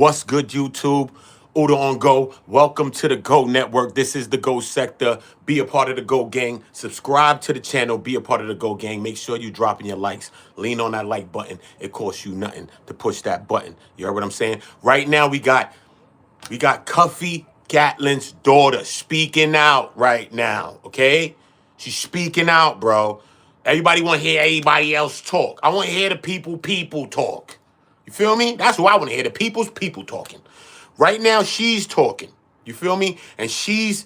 What's good, YouTube? Uda on Go. Welcome to the Go Network. This is the Go Sector. Be a part of the Go Gang. Subscribe to the channel. Be a part of the Go Gang. Make sure you dropping your likes. Lean on that like button. It costs you nothing to push that button. You heard what I'm saying? Right now we got Cuffy Gatling's daughter speaking out right now. Okay, she's speaking out, bro. Everybody want to hear everybody else talk. I want to hear the people talk. You feel me? That's what I want to hear. The people talking. Right now, she's talking. You feel me? And she's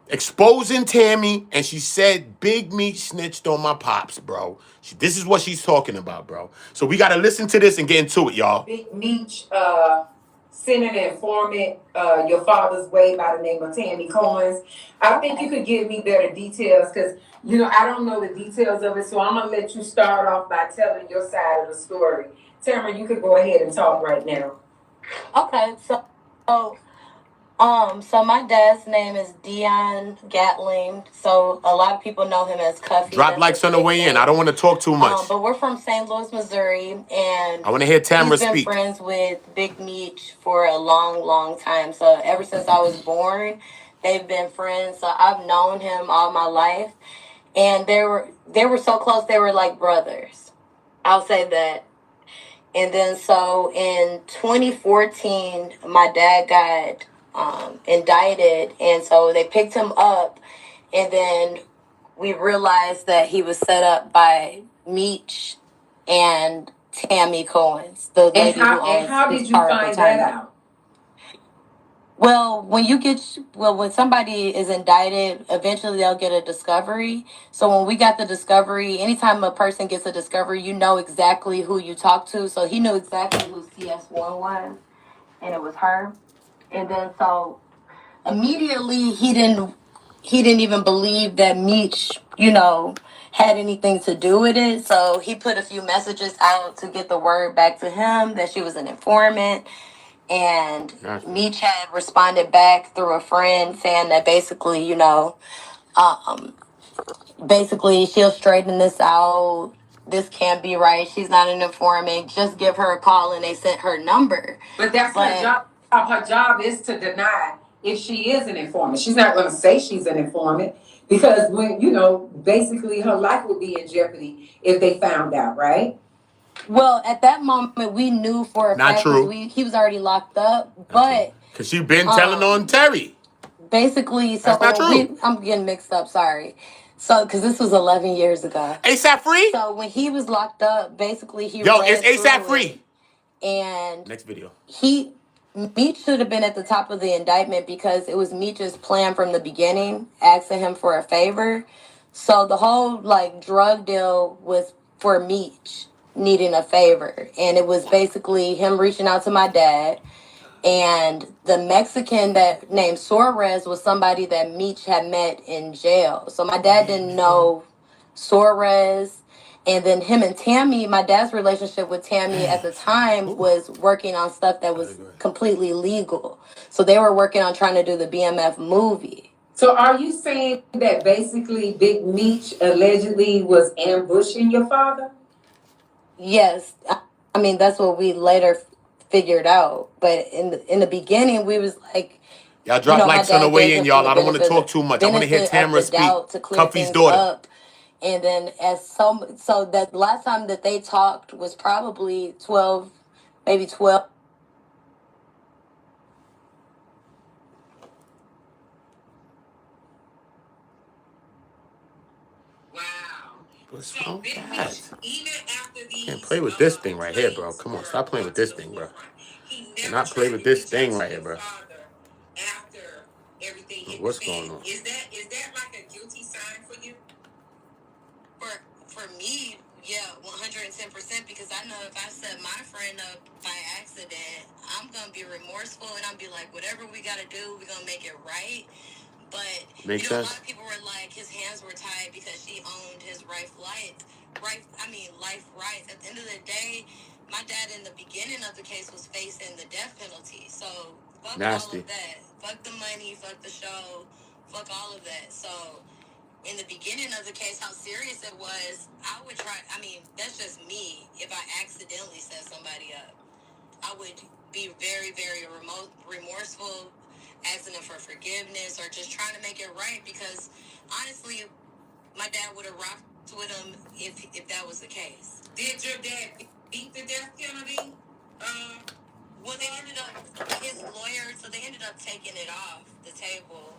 exposing Tammy, and she said Big Meech snitched on my pops, bro. This is what she's talking about, bro. So we got to listen to this and get into it, y'all. Big Meech sent an informant your father's way by the name of Tammy Cowens. I think you could give me better details because, I don't know the details of it. So I'm going to let you start off by telling your side of the story. Tamara, you could go ahead and talk right now. Okay, so my dad's name is Dion Gatling. So a lot of people know him as Cuffy. Drop likes on the way in. I don't want to talk too much. But we're from St. Louis, Missouri, and I want to hear Tamara speak. He's been friends with Big Meech for a long time. So ever since I was born, they've been friends. So I've known him all my life, and they were so close. They were like brothers. I'll say that. And then so in 2014, my dad got indicted, and so they picked him up, and then we realized that he was set up by Meech and Tammy Cowens, the lady who owns And how did you find that out? Well, when somebody is indicted, eventually they'll get a discovery. So when we got the discovery, anytime a person gets a discovery, you know exactly who you talk to. So he knew exactly who CS1 was, and it was her. And then so immediately he didn't even believe that Meech, had anything to do with it. So he put a few messages out to get the word back to him that she was an informant. And Meech had responded back through a friend saying that basically, basically she'll straighten this out. This can't be right. She's not an informant. Just give her a call, and they sent her number. But that's her job. Her job is to deny if she is an informant. She's not going to say she's an informant because when, basically her life would be in jeopardy if they found out, right? Well, at that moment, we knew for a fact he was already locked up, but because she been telling on Terry. Basically, so that's not true. I'm getting mixed up. Sorry. So, because this was 11 years ago. ASAP free. So when he was locked up, basically he it's ASAP free. And next video. Meech should have been at the top of the indictment because it was Meech's plan from the beginning, asking him for a favor. So the whole drug deal was for Meech needing a favor, and it was basically him reaching out to my dad, and the Mexican that named Suarez was somebody that Meech had met in jail. So my dad didn't know Suarez. And then him and Tammy, my dad's relationship with Tammy at the time was working on stuff that was completely legal. So they were working on trying to do the BMF movie. So are you saying that basically Big Meech allegedly was ambushing your father? Yes. I mean, that's what we later figured out. But in the beginning, we was like... Y'all drop likes on the way in, y'all. I don't want to talk too much. I want to hear Tamara speak. Cuffy's daughter. Up. And then so that last time that they talked was probably 12, maybe 12. Wow. What's wrong with that? Can't play with this thing right here, bro. Come on, stop playing with this thing, bro. Cannot play with this thing right here, bro. What's going on? Is that like a guilty sign for you? For me, yeah, 110%, because I know if I set my friend up by accident, I'm going to be remorseful, and I'll be like, whatever we got to do, we're going to make it right. But, Makes a sense. lot of people were like, his hands were tied because she owned his life rights. At the end of the day, my dad in the beginning of the case was facing the death penalty. So, fuck all of that. Fuck the money, fuck the show, fuck all of that. So... in the beginning of the case, how serious it was, I would try, that's just me. If I accidentally set somebody up, I would be very, very remorseful, asking them for forgiveness or just trying to make it right, because honestly, my dad would have rocked with him if that was the case. Did your dad beat the death penalty? Well, they ended up, his lawyer, so they ended up taking it off the table.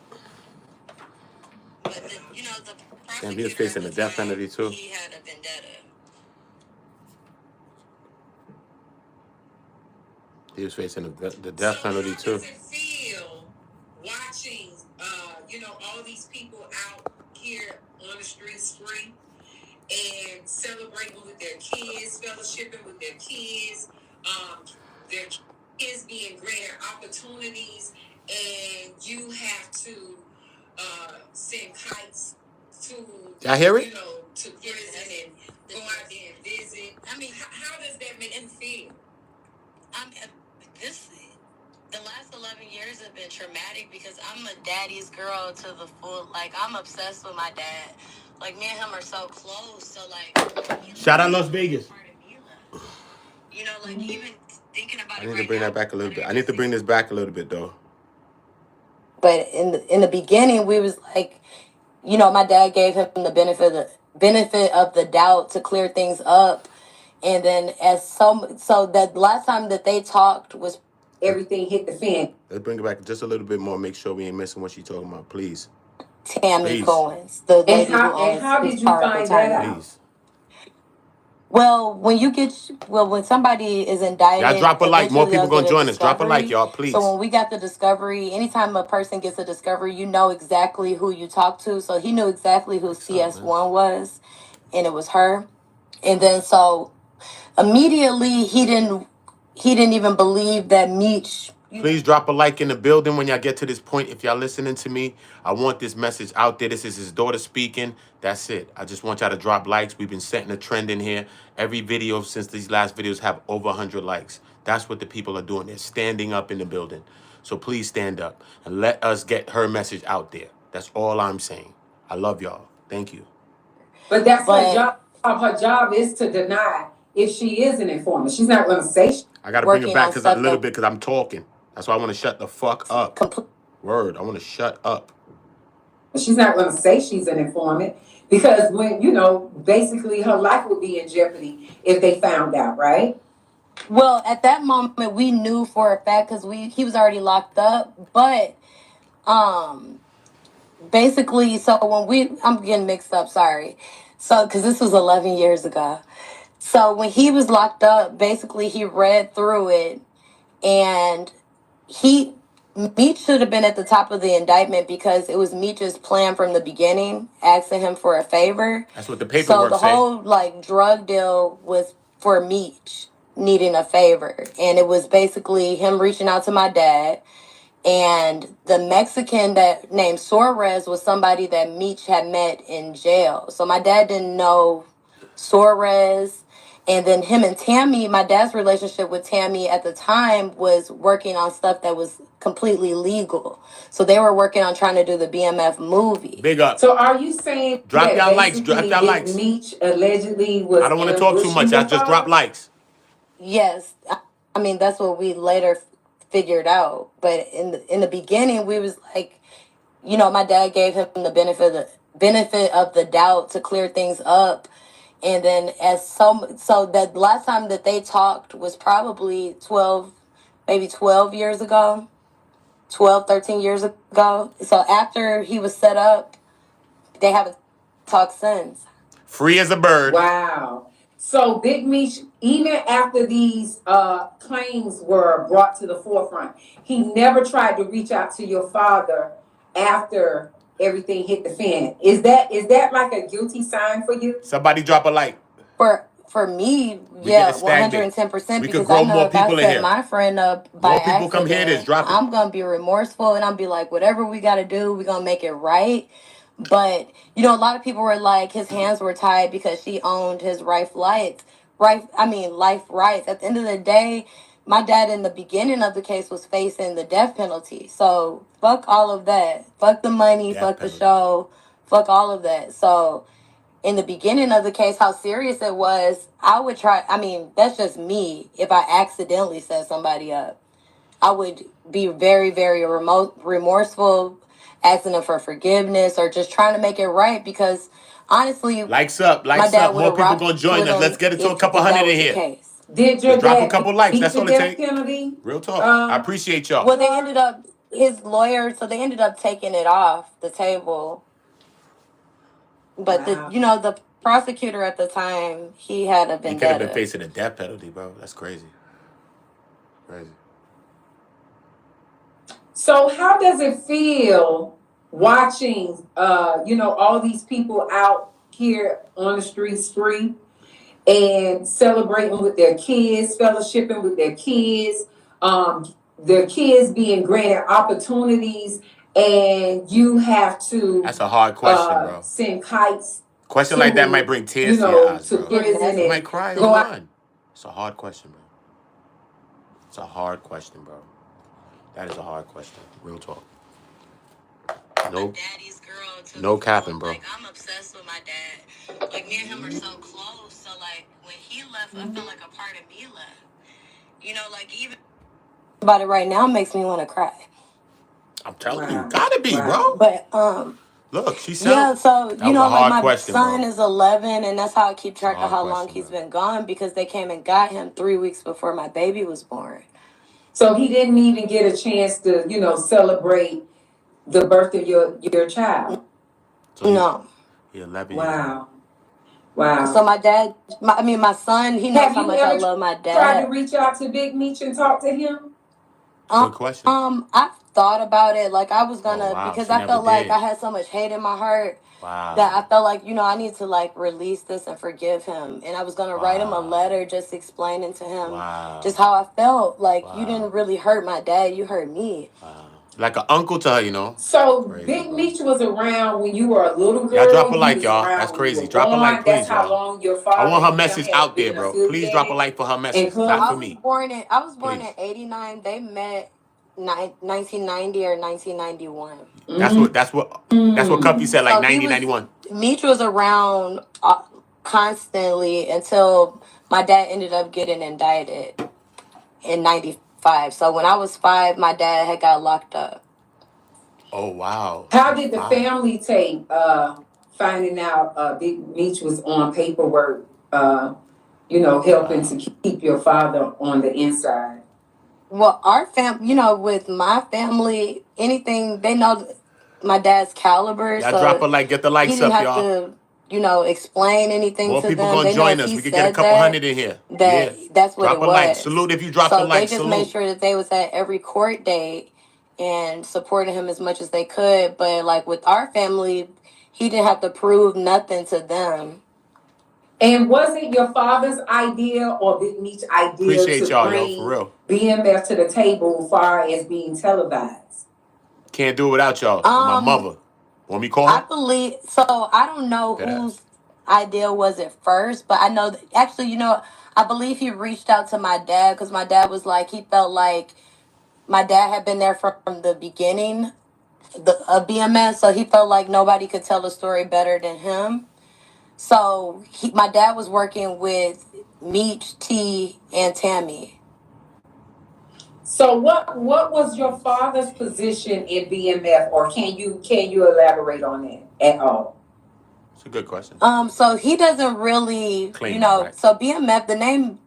But the prosecutor, Damn, he was facing the death penalty too. He had a vendetta. He was facing the death penalty too. How does it feel watching, all these people out here on the streets free and celebrating with their kids, fellowshipping with their kids, their kids being granted opportunities, and you have to send kites to, y'all hear it? To prison and go out there and visit. I mean, how does that make you feel? The last 11 years have been traumatic because I'm a daddy's girl to the full. Like, I'm obsessed with my dad. Like, me and him are so close. So, like, shout out Las Vegas. Like, even thinking about it. I need to bring that back a little bit. I need to bring this back a little bit though. But in the beginning, we was like, my dad gave him the benefit of the doubt to clear things up. And then so that last time that they talked was everything hit the fan. Let's bring it back just a little bit more. Make sure we ain't missing what she's talking about, please. Tammy Cowens, the lady and how did you find that out? Please. Well, when somebody is indicted, y'all drop a like. More people gonna join us. Drop a like, y'all, please. So when we got the discovery, anytime a person gets a discovery, you know exactly who you talk to. So he knew exactly who CS1 was, and it was her. And then so immediately he didn't even believe that Meech. Please drop a like in the building when y'all get to this point. If y'all listening to me, I want this message out there. This is his daughter speaking. That's it. I just want y'all to drop likes. We've been setting a trend in here. Every video since these last videos have over 100 likes. That's what the people are doing. They're standing up in the building. So please stand up and let us get her message out there. That's all I'm saying. I love y'all. Thank you. But that's her job. Her job is to deny if she is an informant. She's not going to say. I got to bring it back a little bit because I'm talking. That's why I want to shut the fuck up. Word. I want to shut up. She's not going to say she's an informant because when, basically her life would be in jeopardy if they found out, right? Well, at that moment, we knew for a fact because he was already locked up. But basically, so I'm getting mixed up, sorry. So, because this was 11 years ago. So when he was locked up, basically he read through it, and Meech should have been at the top of the indictment because it was Meech's plan from the beginning, asking him for a favor. That's what the paperwork said. So the whole drug deal was for Meech needing a favor, and it was basically him reaching out to my dad. And the Mexican that named Suarez was somebody that Meech had met in jail. So my dad didn't know Suarez. And then him and Tammy, my dad's relationship with Tammy at the time was working on stuff that was completely legal. So they were working on trying to do the BMF movie. Big up. So are you saying drop y'all likes? Drop y'all likes. Meech allegedly was. I don't want to talk too much. I just drop likes. Yes, I mean that's what we later figured out. But in the beginning, we was like, my dad gave him the benefit of the doubt to clear things up. And then so that last time that they talked was probably 12 years ago, 13 years ago. So after he was set up, they haven't talked since. Free as a bird. Wow. So Big Meech, even after these claims were brought to the forefront, he never tried to reach out to your father after everything hit the fan. Is that like a guilty sign for you? Somebody drop a like. For me, yeah, 110%. We could grow more people in here. My friend up by more people come hear this. Drop it. I'm gonna be remorseful and I'll be like, whatever we gotta do, we're gonna make it right. But a lot of people were like, his hands were tied because she owned his life rights. At the end of the day, my dad in the beginning of the case was facing the death penalty. So fuck all of that. Fuck the money, fuck the show, fuck all of that. So in the beginning of the case, how serious it was, I would try. I mean, that's just me if I accidentally set somebody up. I would be very, very remorseful, asking them for forgiveness or just trying to make it right because honestly, Likes up, my likes dad up. would More have people rocked gonna join with us. Let's him get it to a couple if that hundred in was the here. case. Did your Just drop a dad couple likes. beat That's the all it death takes. penalty? Real talk. I appreciate y'all. Well, they ended up, his lawyer, so they ended up taking it off the table. But Wow. the prosecutor at the time, he had a He could have been vendetta. facing a death penalty, bro. That's crazy. Crazy. So how does it feel watching, all these people out here on the streets free and celebrating with their kids, fellowshipping with their kids being granted opportunities, and you have to That's a hard question, bro. send kites Question to, like that might bring tears to your eyes, to bro. prison You and might cry. go Hold out. on. It's a hard question, bro. It's a hard question, bro. That is a hard question. Real talk. No, Daddy's girl to no capping, bro. Like, I'm obsessed with my dad. Like, me and him are so close. So, like, when he left, I felt like a part of me left. Like, even about it right now makes me want to cry. I'm telling you, Wow. gotta be, Wow. bro. But, Look, she said. yeah, so, That was a like, hard my question, son bro. is 11, and that's how I keep track hard of how long question, he's bro. been gone because they came and got him 3 weeks before my baby was born. So he didn't even get a chance to, celebrate the birth of your child. So No. He 11 years old. Wow. Wow. So my dad, my son, he knows Have how you much I ever love my dad. tried to reach out to Big Meech and talk to him? Good question. I thought about it. Like, I was gonna, wow, because she I never felt like did. I had so much hate in my heart Wow. that I felt like, I need to, like, release this and forgive him. And I was gonna write him a Wow. letter just explaining to him Wow. just how I felt. Like, you Wow. didn't really hurt my dad, you hurt me. Wow. Like an uncle to her, So Crazy, Big bro. Meech was around when you were a little girl. Y'all drop a He like, was y'all. around That's when you crazy. were Drop a like, born. please, That's how y'all. long your father I want her and him message had out there, been bro. Please drop a affiliated. like for her message. close. Not I for was me. born in Please. 89. They met 1990 or 1991. That's what Cuffy said, like So 90, 91. Meech was around constantly until my dad ended up getting indicted in 95. So when I was 5, my dad had got locked up. Oh, wow. How did the family take finding out Big Meech was on paperwork, helping to keep your father on the inside? Well, our with my family, anything, they know my dad's caliber. Y'all so drop a like, get the he likes didn't up, have y'all. to, explain anything More to people them. gonna They know join if us. he We could get a said couple hundred in here. that's what Drop it a was. like. Salute if you drop a So like. they just made sure that they was at every court date and supported him as much as they could. But like with our family, he didn't have to prove nothing to them. And was it your father's idea or Big Meech's idea Appreciate to y'all, yo, for bring real. BMF to the table as far as being televised? Can't do it without y'all. My mother. Want me to call her? I believe so. I don't know whose idea was it first, but I know that, actually, I believe he reached out to my dad because my dad was like, he felt like my dad had been there from the beginning of BMS, so he felt like nobody could tell the story better than him. So my dad was working with Meech, T, and Tammy. So what was your father's position in BMF, or can you elaborate on that at all? It's a good question. So he doesn't really, Claim that, right? So BMF, the name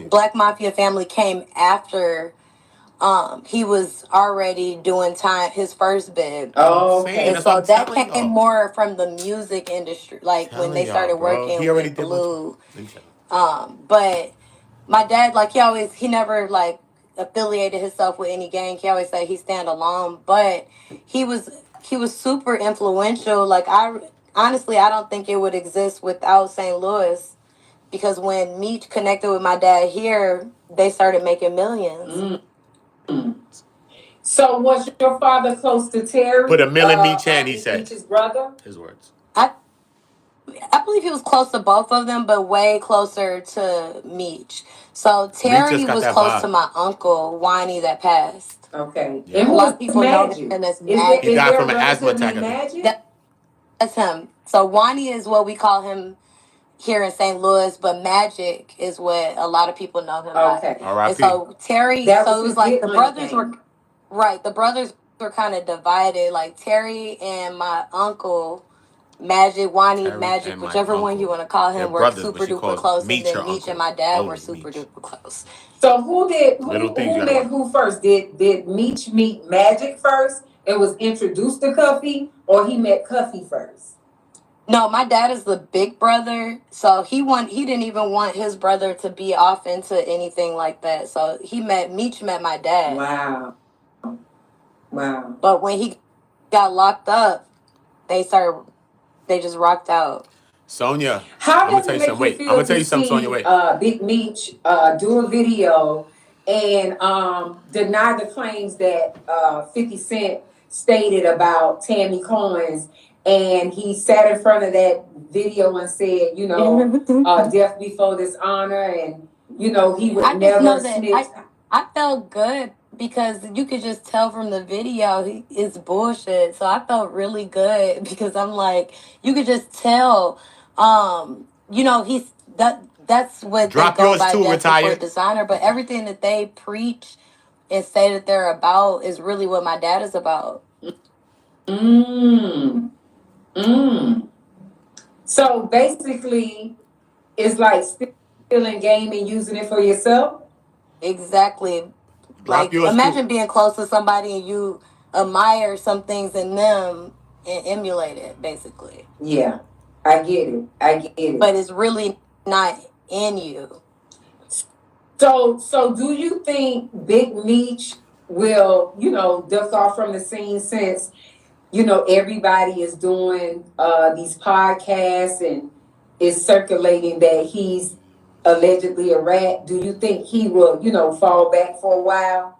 Black Mafia Family came after he was already doing his first bid. Oh, okay. And so that came more from the music industry, like when they started working with Blue. But my dad, like he never like affiliated himself with any gang. He always said he stand alone, but he was super influential. Like honestly, I don't think it would exist without St. Louis, because when Meech connected with my dad here, they started making millions. So was your father close to Terry? Put $1 million Meech hand, he said. Meech's brother? His words. I believe he was close to both of them, but way closer to Meech. So Terry was close to my uncle, Whiney, that passed. Okay. Yeah. And a lot of people know him as Magic. He died from an asthma attack. That's him. So Whiney is what we call him here in St. Louis, but Magic is what a lot of people know him by. Okay. And R.I.P. so Terry, That so was it was his like big the money brothers were thing. right. The brothers were kind of divided. Like Terry and my uncle, Magic, Wani, Terry Magic, and my whichever one you uncle. want to call They're him, were brothers, but super she duper calls close. And Meech her then Meech and uncle. my dad were Only super Meech. duper close. So who Little things you who gotta met watch. who first? Did Meech meet Magic first and was introduced to Cuffy, or he met Cuffy first? No, my dad is the big brother, so he didn't even want his brother to be off into anything like that. So Meech met my dad. Wow. Wow. But when he got locked up, they just rocked out. Sonia, How I'm gonna does tell it you make something. you Wait, I'm feel gonna tell to you something, Sonia. see Wait. Big Meech do a video and deny the claims that 50 Cent stated about Tammy Cowens, and he sat in front of that video and said, death before dishonor, and he would I just never know that snitch. I felt good because you could just tell from the video it's bullshit. So I felt really good because I'm like, you could just tell, he's that's what they Drop go yours by, too, death before retired. dishonor. But everything that they preach and say that they're about is really what my dad is about. So basically, it's like stealing game and using it for yourself. Exactly. Drop Like, yours imagine too. being close to somebody and you admire some things in them and emulate it, basically. Yeah, I get it. But it's really not in you. So do you think Big Meech will, duck off from the scene since, everybody is doing these podcasts and is circulating that he's allegedly a rat? Do you think he will, fall back for a while?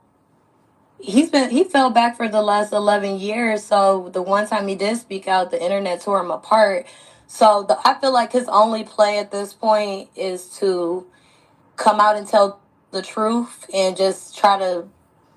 He fell back for the last 11 years. So the one time he did speak out, the internet tore him apart. So I feel like his only play at this point is to come out and tell the truth and just try to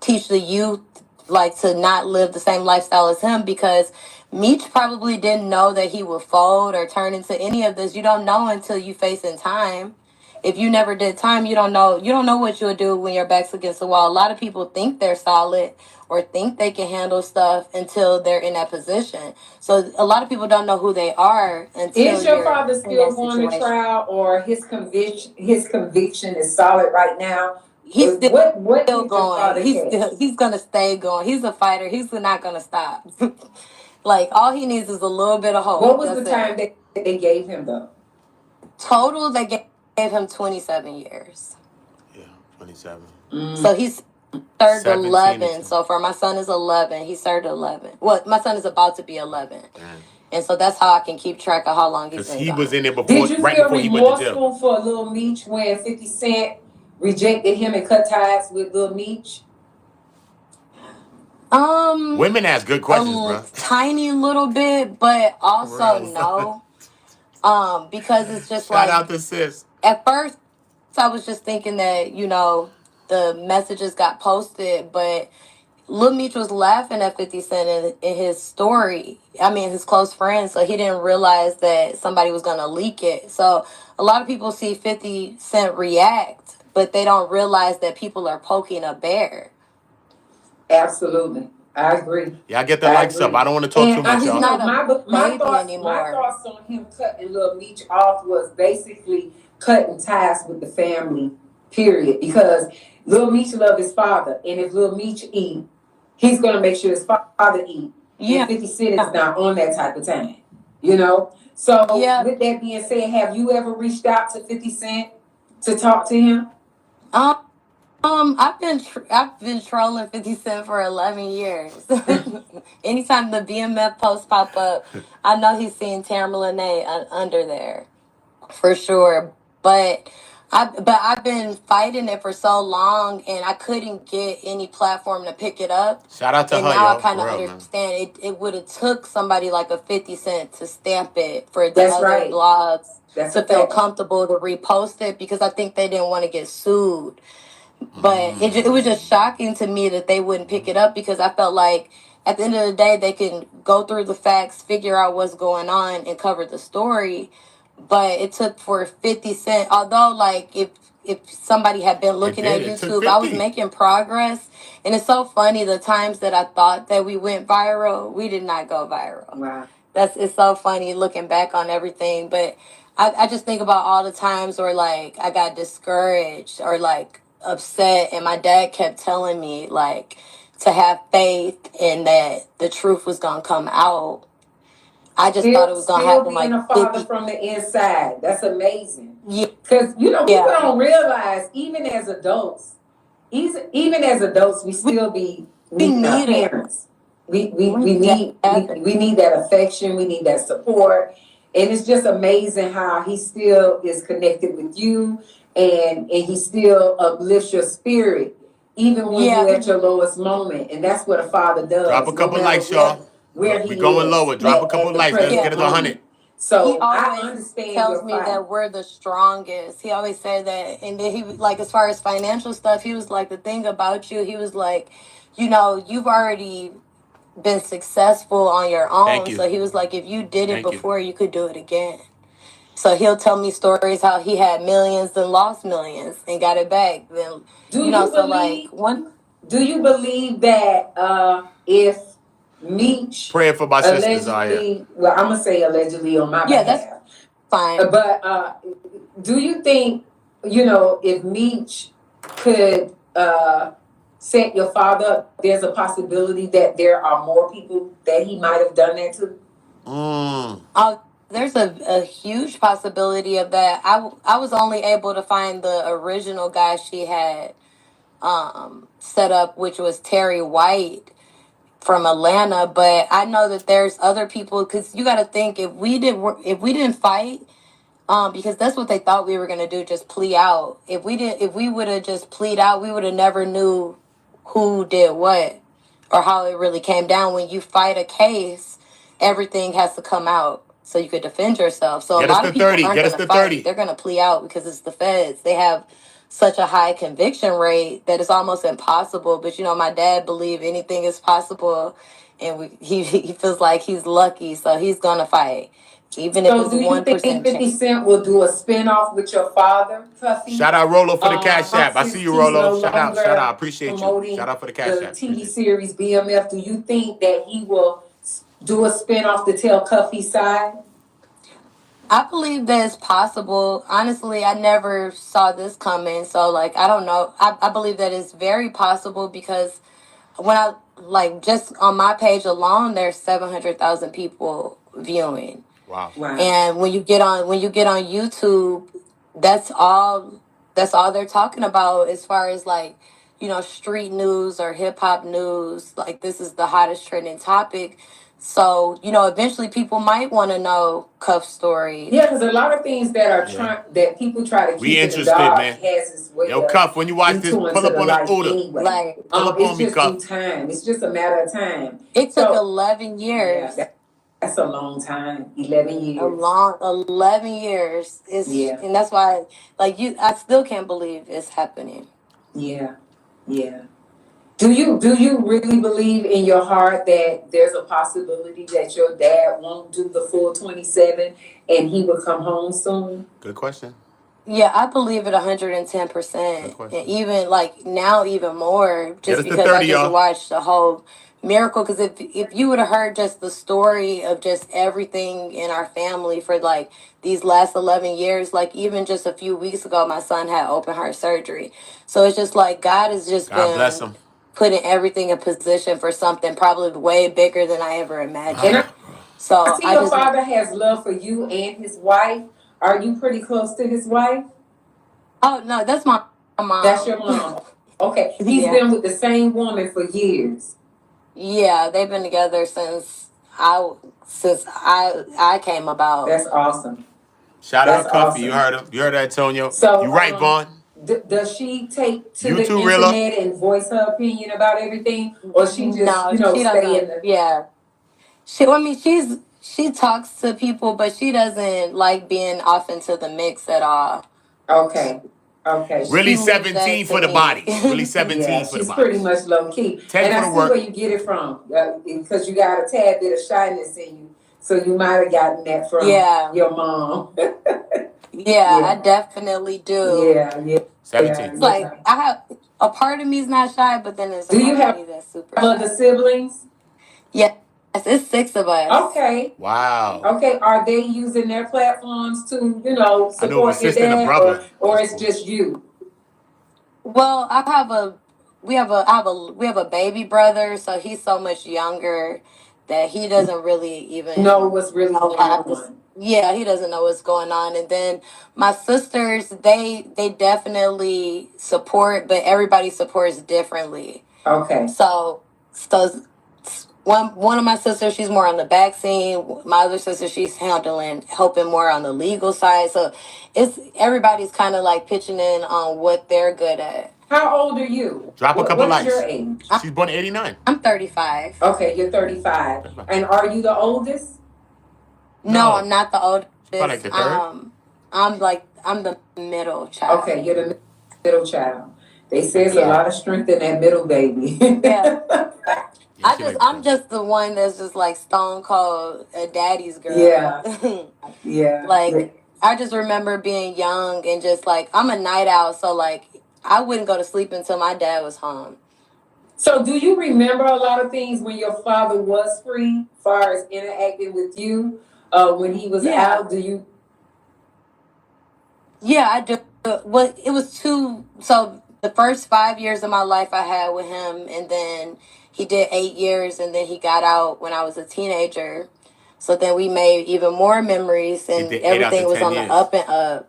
teach the youth like to not live the same lifestyle as him, because Meech probably didn't know that he would fold or turn into any of this. You don't know until you face in time. If you never did time, you don't know what you'll do when your back's against the wall. A lot of people think they're solid or think they can handle stuff until they're in that position. So a lot of people don't know who they are until Is your you're father in still that going to situation. trial, or his conviction is solid right now? He's still What still did your going. father catch? He's gonna stay going. He's a fighter. He's not gonna stop. Like, all he needs is a little bit of hope. What was That's the time it. that they gave him though? Total, they gave him 27 years. Yeah, 27. So he's served 17 11 so far. My son is 11. He served 11. Well, my son is about to be 11. And so that's how I can keep track of how long he's Because been he gone. was in there Did you right feel before he went to jail. remorseful for Lil Meech when 50 Cent rejected him and cut ties with Lil Meech? Women ask good questions, bro. Tiny little bit, but also Real. no. Because it's just Shout like, out to sis. at first I was just thinking that, the messages got posted, but Lil Meech was laughing at 50 Cent in his story. I mean, his close friends, so he didn't realize that somebody was going to leak it. So a lot of people see 50 Cent react, but they don't realize that people are poking a bear. Absolutely. I agree. Yeah, I get the likes up. I don't want to talk too much, he's y'all. not a my baby anymore. thoughts on him cutting Lil Meech off was basically cutting ties with the family, period. Because Lil Meech loved his father, and if Lil Meech eat, he's gonna make sure his father eat. Yeah. And 50 Cent is not on that type of time, So with that being said, have you ever reached out to 50 Cent to talk to him? I've been trolling 50 Cent for 11 years. Anytime the BMF posts pop up, I know he's seeing Tamara Lene under there, for sure. But I've been fighting it for so long, and I couldn't get any platform to pick it up. Shout out to and her, now yo. I kind of understand it would have took somebody like a 50 Cent to stamp it for the other blogs to feel comfortable to repost it, because I think they didn't want to get sued. But it was just shocking to me that they wouldn't pick it up, because I felt like at the end of the day they can go through the facts, figure out what's going on, and cover the story. but it took for 50 Cent. Although, like, if somebody had been It looking did. at It took YouTube, I was 50. making progress. And it's so funny, the times that I thought that we went viral, we did not go viral. Wow. It's so funny looking back on everything. But I just think about all the times where, like, I got discouraged or, like, upset, and my dad kept telling me, like, to have faith and that the truth was gonna come out. I just thought it was gonna Still happen being like a father 50. from the inside. That's amazing. Yeah, Because, people yeah. don't realize, even as adults, we still be We needing our need it. parents. We need that affection. We need that support. And it's just amazing how he still is connected with you, and he still uplifts your spirit, even when Yeah. you're at your lowest moment. And that's what a father does. Drop a couple no matter likes, y'all. where We he going is lower. Drop a at couple the likes. Let's present get it to moment. 100. He So I always understand tells your me fight. that we're the strongest. He always said that. And then he, like, as far as financial stuff, he was like, the thing about you, he was like, you know, you've already been successful on your Thank own. you. So he was like, if you did it Thank you. before, you could do it again. So he'll tell me stories how he had millions and lost millions and got it back. Then, Do you know, you so like believe? Do you believe that if Meech Praying for my sisters out here. allegedly, well, I'm gonna say allegedly on my yeah, that's behalf, fine. but do you think, if Meech could set your father up, there's a possibility that there are more people that he might have done that to? There's a huge possibility of that. I was only able to find the original guy she had set up, which was Terry White from Atlanta. But I know that there's other people, because you got to think, if we didn't fight, because that's what they thought we were gonna do, just plea out. If we would have just plead out, we would have never knew who did what or how it really came down. When you fight a case, everything has to come out so you could defend yourself. So Get a us lot to of people 30. aren't Get us gonna to fight. 30. They're gonna plea out because it's the feds. They have such a high conviction rate that it's almost impossible. But my dad believe anything is possible, and he feels like he's lucky, so he's gonna fight. Even if So it's do you 1% think 50 chance. Cent will do a spinoff with your father, Cuffy? Shout out Rolo for the cash app. I Since see you, he's Rolo. no Shout out. Shout out. longer Appreciate you. promoting Shout out for the cash the app. TV Appreciate you. series BMF, do you think that he will do a spinoff to tell Cuffy's side? I believe that it's possible. Honestly, I never saw this coming. So, like, I don't know. I believe that it's very possible because when I, like, just on my page alone, there's 700,000 people viewing. Wow. And when you get on YouTube, that's all they're talking about as far as, like, street news or hip hop news. Like, this is the hottest trending topic. So, eventually people might want to know Cuff's story. Yeah, because a lot of things that are that people try to keep We in the interested, dark man. has its way Yo, of Cuff, when you watch this, detouring pull to up the on the light Uda. anyway. Like, Pull up on It's me, just Cuff. due time. It's just a matter of time. it took 11 years. Yeah, that's a long time. 11 years. A long 11 years. And that's why, like, I still can't believe it's happening. Yeah. Do you really believe in your heart that there's a possibility that your dad won't do the full 27 and he will come home soon? Good question. Yeah, I believe it 110%. And even, like, now even more, just because 30, I just y'all. watched the whole miracle. Because if you would have heard just the story of just everything in our family for, like, these last 11 years, like, even just a few weeks ago, my son had open heart surgery. So it's just like God has just God bless him. putting everything in position for something probably way bigger than I ever imagined. So I see your father has love for you and his wife. Are you pretty close to his wife? Oh, no, that's my mom. That's your mom. Okay. He's been with the same woman for years. Yeah, they've been together since I came about. That's awesome. Shout out Cuffy. Awesome. You heard him. You heard that, Antonio. So, you right, Vaughn. Does she take to the internet and voice her opinion about everything, or she just stay in the? Yeah, she talks to people, but she doesn't like being off into the mix at all. Okay. Really 17 for the body. Really 17 for the body. She's pretty much low key. 10 and for I the see work. where you get it from, because you got a tad bit of shyness in you. So you might have gotten that from your mom. Yeah, I definitely do. Yeah. 17. Like I have a part of me is not shy, but then there's a Do you part have of me that's super other shy. siblings? Yes, it's 6 of us. Okay. Wow. Okay. Are they using their platforms to, I know of a support your sister and a dad, brother. or That's it's cool. just you? Well, we have a baby brother, so he's so much younger that he doesn't really even Know what's really know going half this. on? Yeah, he doesn't know what's going on. And then my sisters, they definitely support, but everybody supports differently. Okay. So one of my sisters, she's more on the back scene. My other sister, she's helping more on the legal side. So it's everybody's kind of like pitching in on what they're good at. How old are you? Drop a couple What is your likes. age? She's born in 89. I'm 35. Okay, you're 35. And are you the oldest? No, I'm not the oldest. Probably like the third. I'm the middle child. Okay, you're the middle child. They say it's a Yeah. lot of strength in that middle baby. Yeah. Yeah, she I'm just the one that's just like stone cold a daddy's girl. Yeah. Yeah. Like I just remember being young and just like I'm a night owl, so like I wouldn't go to sleep until my dad was home. So do you remember a lot of things when your father was free, as far as interacting with you when he was Yeah. out? Do you? Yeah, I do. Well, it was two. So the first 5 years of my life I had with him, and then he did 8 years, and then he got out when I was a teenager. So then we made even more memories, and did 8 out everything of was 10 on the years. up and up.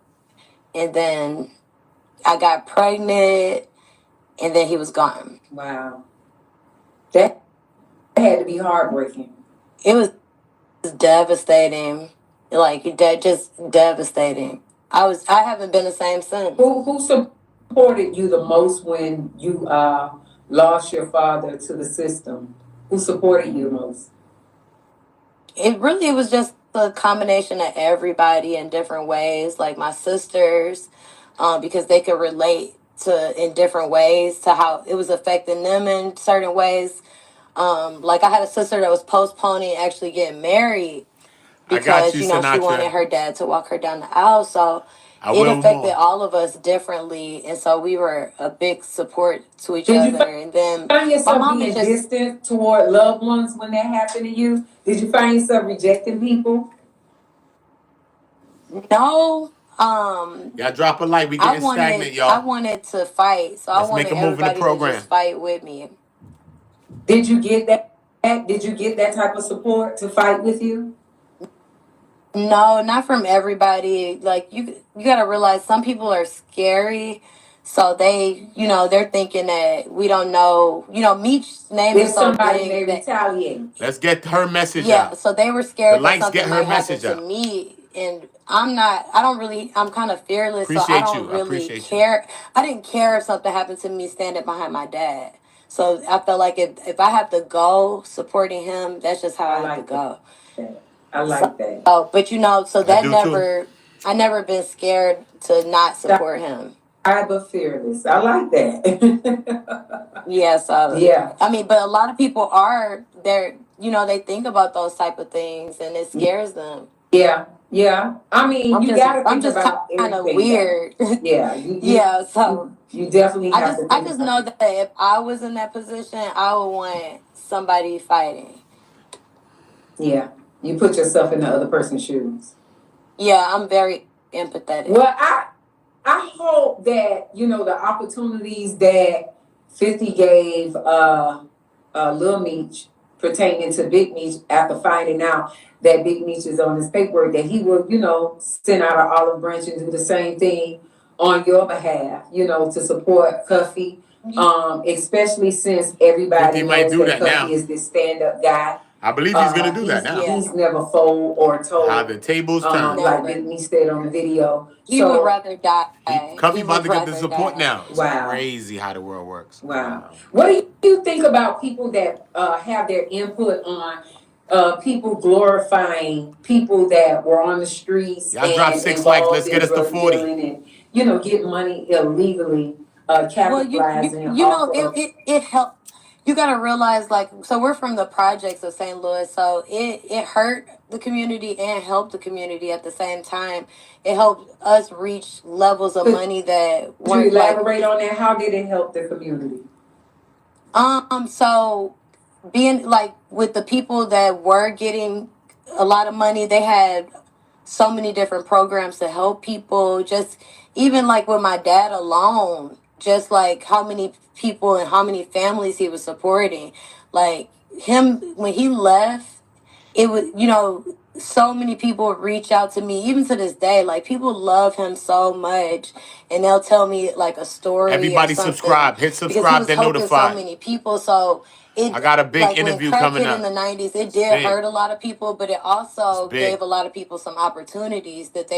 And then I got pregnant, and then he was gone. Wow. That had to be heartbreaking. It was devastating. Like just devastating. I haven't been the same since. Who supported you the most when you lost your father to the system? Who supported you the most? It was just a combination of everybody in different ways. Like my sisters, because they could relate to in different ways to how it was affecting them in certain ways. Like I had a sister that was postponing actually getting married I got because you, she wanted Sinatra. her dad to walk her down the aisle. So I it will affected more. all of us differently, and so we were a big support to each Did you other. And then find my yourself mom being is just distant toward loved ones when that happened to you? Did you find yourself rejecting people? no. Y'all drop a like. We I getting stagnant, wanted y'all. to fight, so Let's I make wanted a move in the everybody to program. just fight with me. Did you get that? Did you get that type of support to fight with you? No, not from everybody. Like you got to realize some people are scary, so they're thinking that we don't know. Meech's name If is so somebody may big that retaliate. Let's get her message yeah, out. so they were The scared that likes something get her might happen message to out. me, and I'm not. I don't really. I'm kind of fearless, so I Appreciate don't you. I really appreciate you. care. I didn't care if something happened to me standing behind my dad. So I felt like if I have to go supporting him, that's just how I have to like go. I like that. Oh, but so I that do too. I never been scared to not support him. But fearless. I like that. Yeah, so Yeah. I mean, but a lot of people they think about those type of things and it scares them. Yeah. Yeah. I mean, you gotta I'm think just about kind of everything. weird. Yeah. Yeah, so you definitely have to I think just about know it. that if I was in that position, I would want somebody fighting. Yeah. You put yourself in the other person's shoes. Yeah, I'm very empathetic. Well, I hope that, the opportunities that 50 gave Lil Meech pertaining to Big Meech after finding out that Big Meech is on his paperwork, that he will, send out an olive branch and do the same thing on your behalf, to support Cuffy. Especially since everybody 50 might knows do that that Cuffy now. is this stand-up guy. I believe he's gonna do that now. He's never fold or told. How the tables turn. Like Big Meech said on the video. He would rather die. Cuffy He about would to get the rather support die. now. It's Wow. crazy how the world works. Wow. What do you think about people that have their input on people glorifying people that were on the streets Y'all drop 6 likes. Let's get us to 40. and get money illegally, capitalizing it helped. you gotta realize, like, so we're from the projects of St. Louis, so it hurt the community and helped the community at the same time. It helped us reach levels of Could money that you weren't like, elaborate on that? How did it help the community? so being like with the people that were getting a lot of money, they had so many different programs to help people. Just even like with my dad alone, just like how many people and how many families he was supporting. Like him when he left, it was, so many people would reach out to me even to this day. Like people love him so much, and they'll tell me like a story or Everybody something subscribe. Hit because he subscribe, was then helping so notify. many people. So it, I got a big like when interview crack coming hit in up. the 90s, it It's did big. hurt a lot of people, but it It's also big. gave a lot of people some opportunities that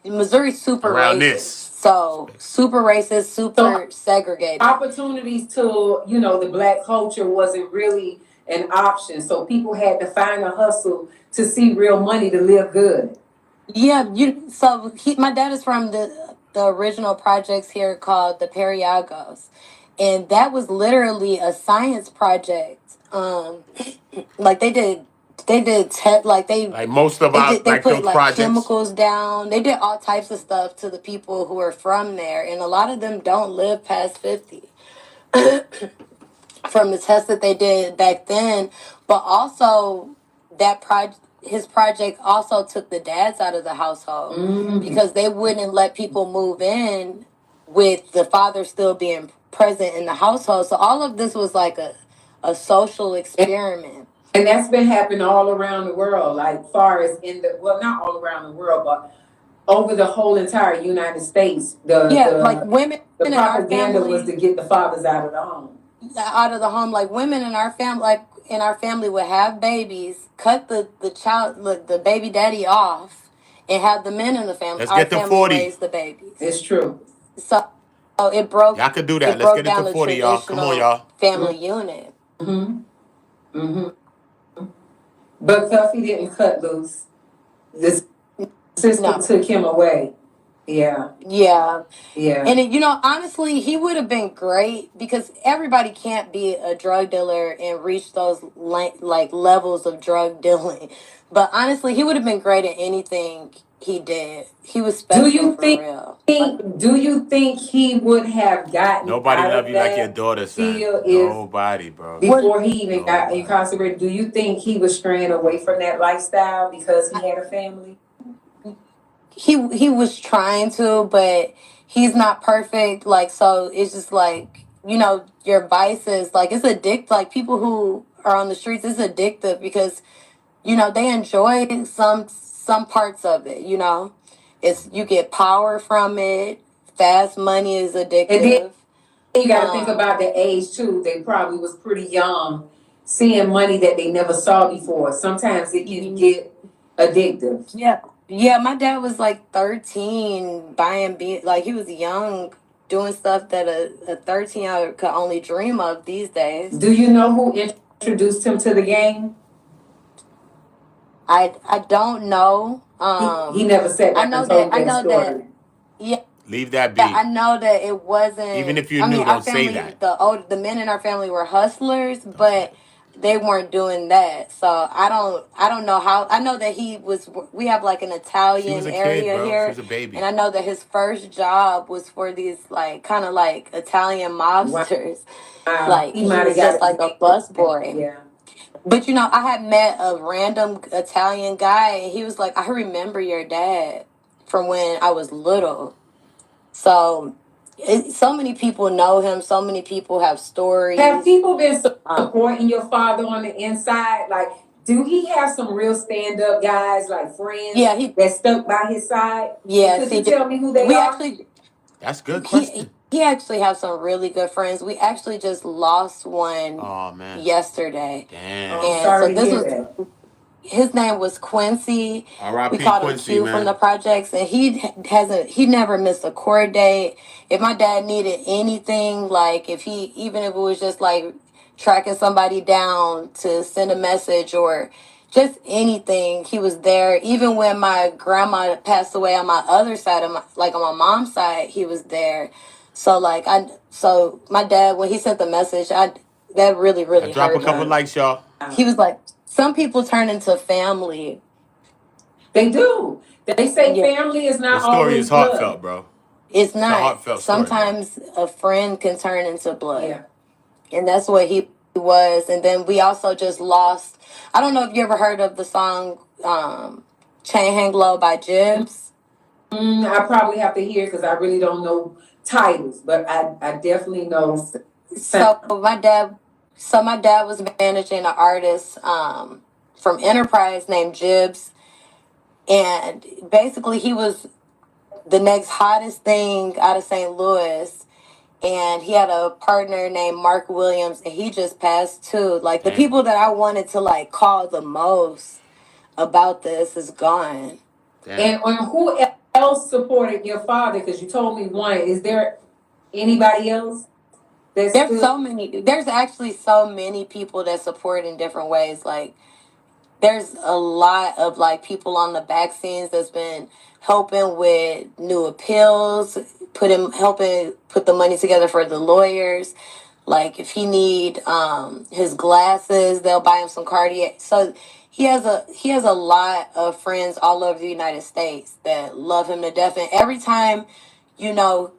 Missouri's super Around racist. this. So super racist, So super segregated. opportunities to, the black culture wasn't really an option. So people had to find a hustle to see real money to live good. Yeah, my dad is from the original projects here called the Periagos, and that was literally a science project. Like Like most of our, they like put those like projects. chemicals down. They did all types of stuff to the people who are from there, and a lot of them don't live past 50 from the tests that they did back then. But also his project also took the dads out of the household because they wouldn't let people move in with the father still being present in the household. So all of this was like a social experiment. And that's been happening all around the world, like far as not all around the world, but over the whole entire United States. Like women The in our propaganda was family to get the fathers out of the home. like women in our family, would have babies, cut the baby daddy off, and have the men in Let's our get to family 40. raise the babies. It's true. So it broke Y'all could do that. it Let's broke get it to down the 40, y'all. Come on, traditional y'all. family unit. Mm-hmm. Mm-hmm. But Cuffy didn't cut loose. The system No. took him away. Yeah. Yeah. Yeah. And honestly, he would have been great because everybody can't be a drug dealer and reach those like levels of drug dealing. But honestly, he would have been great at anything he did. He was special for real. Do you think he would have gotten Nobody out love of you like your that daughter, son. field Nobody, bro. before he even got Nobody. incarcerated? Do you think he was straying away from that lifestyle because he had a family? He was trying to, but he's not perfect. Like, so it's just like, your vices, like it's addictive. Like people who are on the streets, it's addictive because they enjoy some parts of it. It's you get power from it. Fast money is And then addictive. you got to think about the age too. They probably was pretty young, seeing money that they never saw before. Sometimes it can get addictive. Yeah, my dad was like 13 buying like he was young doing stuff that a 13-year could only dream of these days. Do you know who introduced him to the game? I don't know. He never said that. I know that. Yeah. Leave that be. Yeah, I know that it wasn't. Even if you knew, our don't family, say that. the men in our family were hustlers, but they weren't doing that. So I don't know how. I know that he was. We have like an She Italian was a area kid, bro. She here, was a baby. and I know that his first job was for these like kind of like Italian mobsters. Wow. Like he was just like a busboy. Yeah. But I had met a random Italian guy, and he was like, "I remember your dad from when I was little." So, so many people know him. So many people have stories. Have people been supporting your father on the inside? Like, do he have some real stand-up guys, like friends, that stuck by his side? Yeah, could you tell me who they are? That's a good question. He actually has some really good friends. We actually just lost one yesterday. Damn. I'm sorry to hear that. His name was Quincy. R.I.P. We called Quincy, him Q man. from the projects, and he never missed a court date. If my dad needed anything, like even if it was just like tracking somebody down to send a message or just anything, he was there. Even when my grandma passed away on my other side on my mom's side, he was there. So my dad, when he sent the message, that really, really Drop a hurt couple him. likes, y'all. He was like, some people turn into family. They do. They say Yeah. family is The not story always is heartfelt, blood. bro. It's It's a not. heartfelt story, bro. Sometimes a friend can turn into blood. Yeah. And that's what he was. And then we also just lost. I don't know if you ever heard of the song Chain Hang Low by Jibs. I probably have to hear because I really don't know titles, but I definitely know. So my dad was managing an artist from Enterprise named Jibs. And basically he was the next hottest thing out of St. Louis. And he had a partner named Mark Williams, and he just passed too. Like, the Damn. people that I wanted to like call the most about this is gone. Damn. And who else supported your father? Because you told me one. Is there anybody else? There's so many. There's actually so many people that support in different ways. Like, there's a lot of like people on the back scenes that's been helping with new appeals, helping put the money together for the lawyers. Like, if he need his glasses, they'll buy him some Cartier. So he has a lot of friends all over the United States that love him to death. And every time, you know,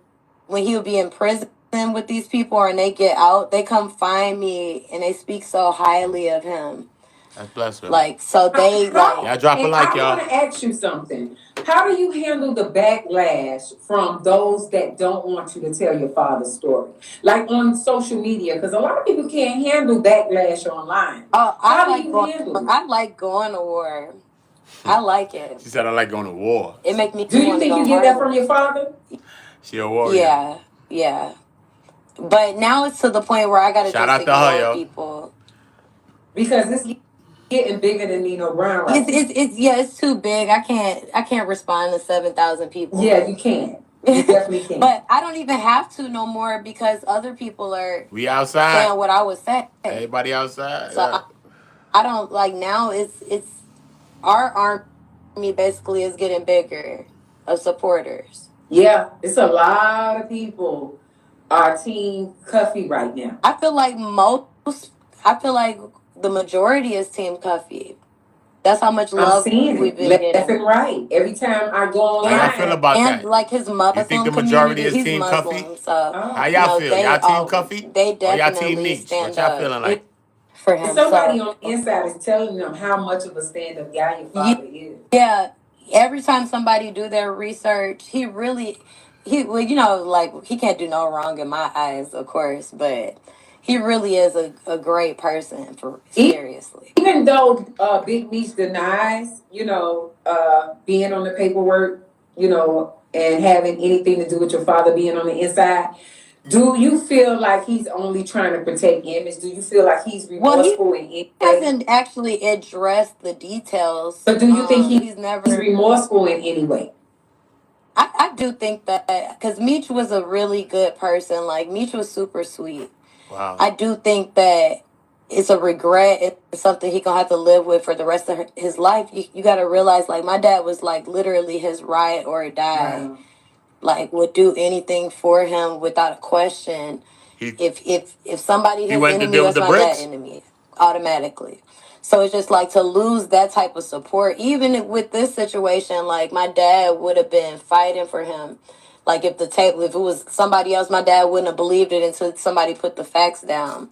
when he would be in prison with these people and they get out, they come find me and they speak so highly of him. That's blessed, bro. Like, so they like. Y'all drop a like, y'all. I want to ask you something. How do you handle the backlash from those that don't want you to tell your father's story? Like on social media, because a lot of people can't handle backlash online. Oh, How do you handle it? I like going to war. I like it. She said I like going to war. It make me. Do you think you get that from your father? She a warrior. Yeah. But now it's to the point where I gotta Shout just out to her, ignore yo. people. Because it's getting bigger than Nino Brown. Right? It's too big. I can't respond to 7,000 people. Yeah, you can. You definitely can. But I don't even have to no more because other people are We outside. saying what I would say. Everybody outside. So Yeah. I don't like now. It's our army basically is getting bigger of supporters. Yeah, it's a lot of people are Team Cuffy right now. I feel like the majority is Team Cuffy. That's how much love we've been getting. Left and right. Every time I go online. How y'all feel about and that? like his Muslim You think the majority community, is Team he's Cuffy? Muslim, so How y'all feel? Y'all Team Cuffy? They Or y'all definitely Team Meech? stand What y'all up feeling like? for him. Somebody on the inside is telling them how much of a stand-up guy your father is. Yeah. Every time somebody do their research, well, you know, like, he can't do no wrong in my eyes, of course, but he really is a great person, seriously. Even though Big Meech denies, being on the paperwork, and having anything to do with your father being on the inside, do you feel like he's only trying to protect image? Do you feel like he's remorseful in any way? He hasn't actually addressed the details. But do you think he's remorseful in any way? I do think that, because Meech was a really good person. Like, Meech was super sweet. Wow. I do think that it's a regret. It's something he gonna have to live with for the rest of his life. You got to realize, like, my dad was like literally his ride or die. Wow. Like, would do anything for him without a question. If somebody his enemy, that's my dad's enemy automatically. So it's just like to lose that type of support. Even with this situation, like, my dad would have been fighting for him. Like, if it was somebody else, my dad wouldn't have believed it until somebody put the facts down.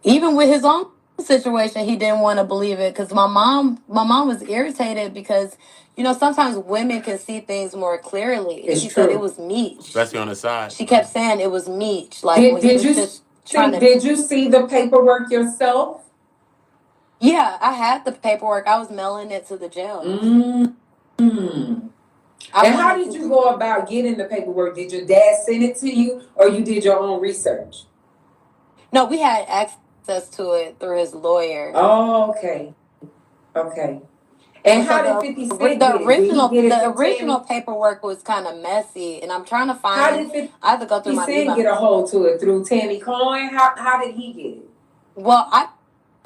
Even with his own situation, he didn't want to believe it because my mom was irritated because, sometimes women can see things more clearly. She said it was Meech. Especially on the side. She kept saying it was Meech. Like, did you see the paperwork yourself? Yeah, I had the paperwork. I was mailing it to the jail. Mm-hmm. And how did you go about getting the paperwork? Did your dad send it to you, or you did your own research? No, we had access to it through his lawyer. Oh, okay. And how did 50 Cent get it? The original paperwork was kind of messy, and I'm trying to find. How did 50 I have to go through my email. get a hold to it through Tammy Cowens? How did he get it? Well, I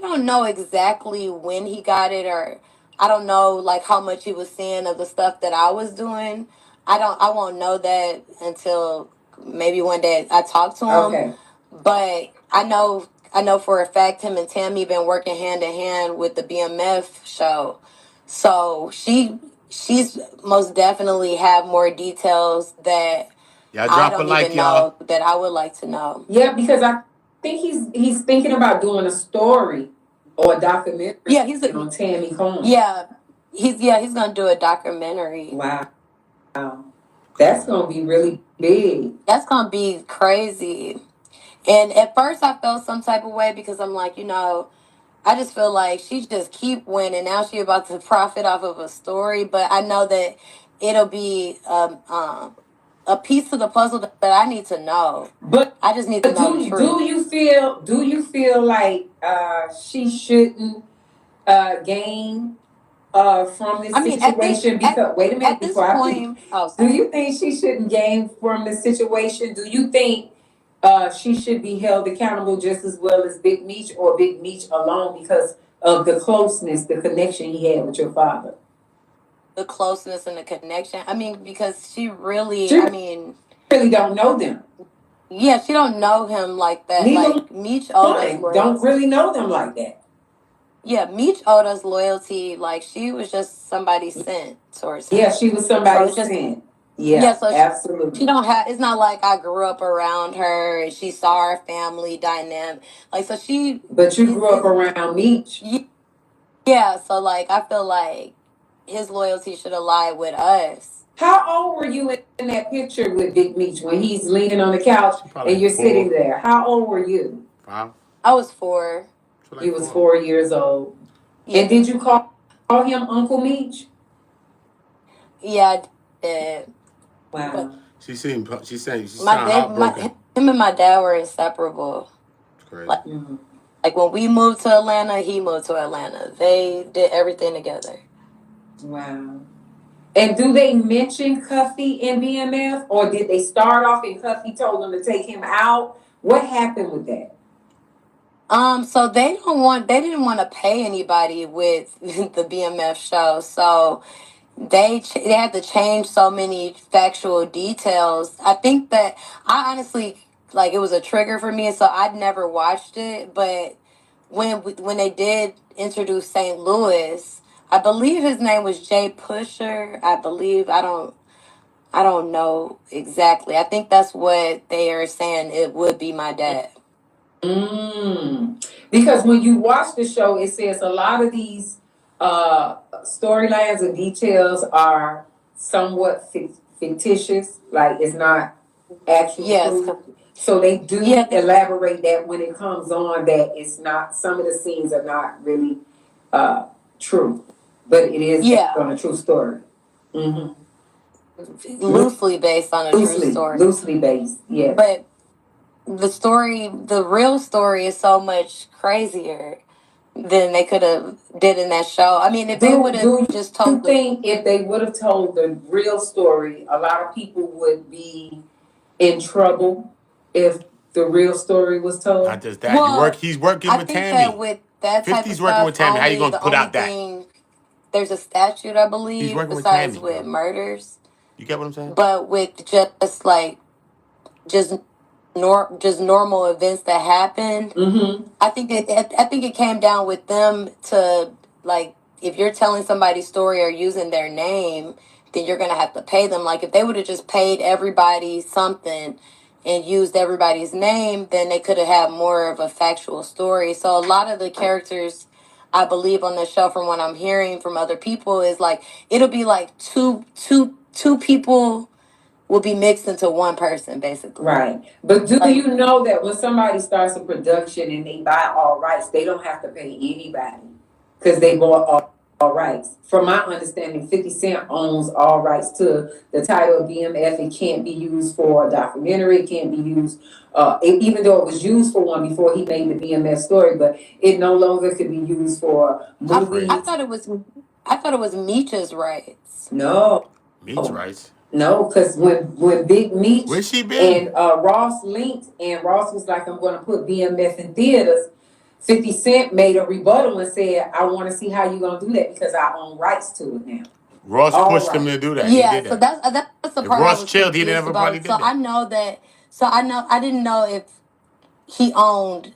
don't know exactly when he got it, or I don't know like how much he was seeing of the stuff that I was doing. I won't know that until maybe one day I talk to him. Okay. But I know I know for a fact him and Tammy been working hand in hand with the BMF show. So she's most definitely have more details that Y'all I drop a don't like, even y'all. know that I would like to know. Yeah, because I think he's thinking about doing a story or a documentary. Yeah, he's on Tammy Cowens. He's gonna do a documentary. Wow, that's gonna be really big. That's gonna be crazy. And at first I felt some type of way because I'm like, I just feel like she just keep winning. Now she about to profit off of a story, but I know that it'll be a piece of the puzzle that I need to know. But I just need to know the truth. Do you feel like she shouldn't gain from this situation? Because wait a minute, at this point, do you think she shouldn't gain from this situation? Do you think she should be held accountable just as well as Big Meech, or Big Meech alone, because of the closeness, the connection he had with your father? The closeness and the connection. I mean, because she really don't know them. Yeah, she don't know him like that. Neither like Meech owed us loyalty. Don't really know them like that. Yeah, Meech owed us loyalty. Like she was just somebody sent towards him. Yeah, she was somebody sent. Yeah, so absolutely. She don't have. It's not like I grew up around her and she saw our family dynamic. Like so she. But you grew up around Meech. Yeah, so like I feel like his loyalty should have lied with us. How old were you in that picture with Big Meech when he's leaning on the couch and you're sitting there? How old were you? 5. I was 4. He was 4 years old. Yeah. And did you call him Uncle Meech? Yeah, I did. Wow. She sound heartbroken. Him and my dad were inseparable. It's crazy. Like when we moved to Atlanta, he moved to Atlanta. They did everything together. Wow. And do they mention Cuffy in BMF, or did they start off and Cuffy told them to take him out? What happened with that? So they didn't want to pay anybody with the BMF show, so they had to change so many factual details. I think that I honestly it was a trigger for me, so I'd never watched it. But when they did introduce St. Louis, I believe his name was Jay Pusher. I believe I don't know exactly. I think that's what they are saying. It would be my dad. Because when you watch the show, it says a lot of these storylines and details are somewhat fictitious, like it's not actual. Yes. Truth. So they do elaborate that when it comes on that it's not. Some of the scenes are not really true, but it is based on a true story. Loosely based on a true story. Loosely based, yeah. But the real story is so much crazier than they could have did in that show. I mean, if they would have just told. You think if they would have told the real story, a lot of people would be in trouble if the real story was told? Not just that. He's working with Tammy. That with that type 50's of working stuff, with Tammy. How you gonna put out that? There's a statute, I believe, he's working besides with, Tammy, with murders. You get what I'm saying? But with just normal events that happened. I think it came down with them to if you're telling somebody's story or using their name, then you're gonna have to pay them. Like if they would have just paid everybody something and used everybody's name, then they could have had more of a factual story. So a lot of the characters, I believe, on the show, from what I'm hearing from other people, is it'll be two people will be mixed into one person, basically. Right. But do you know that when somebody starts a production and they buy all rights, they don't have to pay anybody because they bought all rights? From my understanding, 50 Cent owns all rights to the title of BMF. It can't be used for a documentary. It can't be used, even though it was used for one before he made the BMF story, but it no longer could be used for movies. I thought it was Meech's rights. No. Meech's rights? No, because when Big Meech where's she been? And Ross linked, and Ross was like, I'm going to put BMF in theaters, 50 Cent made a rebuttal and said, I want to see how you're going to do that because I own rights to it now. Ross pushed him to do that. Yeah, he did so that. that's the if part. Ross chilled, he didn't everybody did so that. I know that. So I didn't know if he owned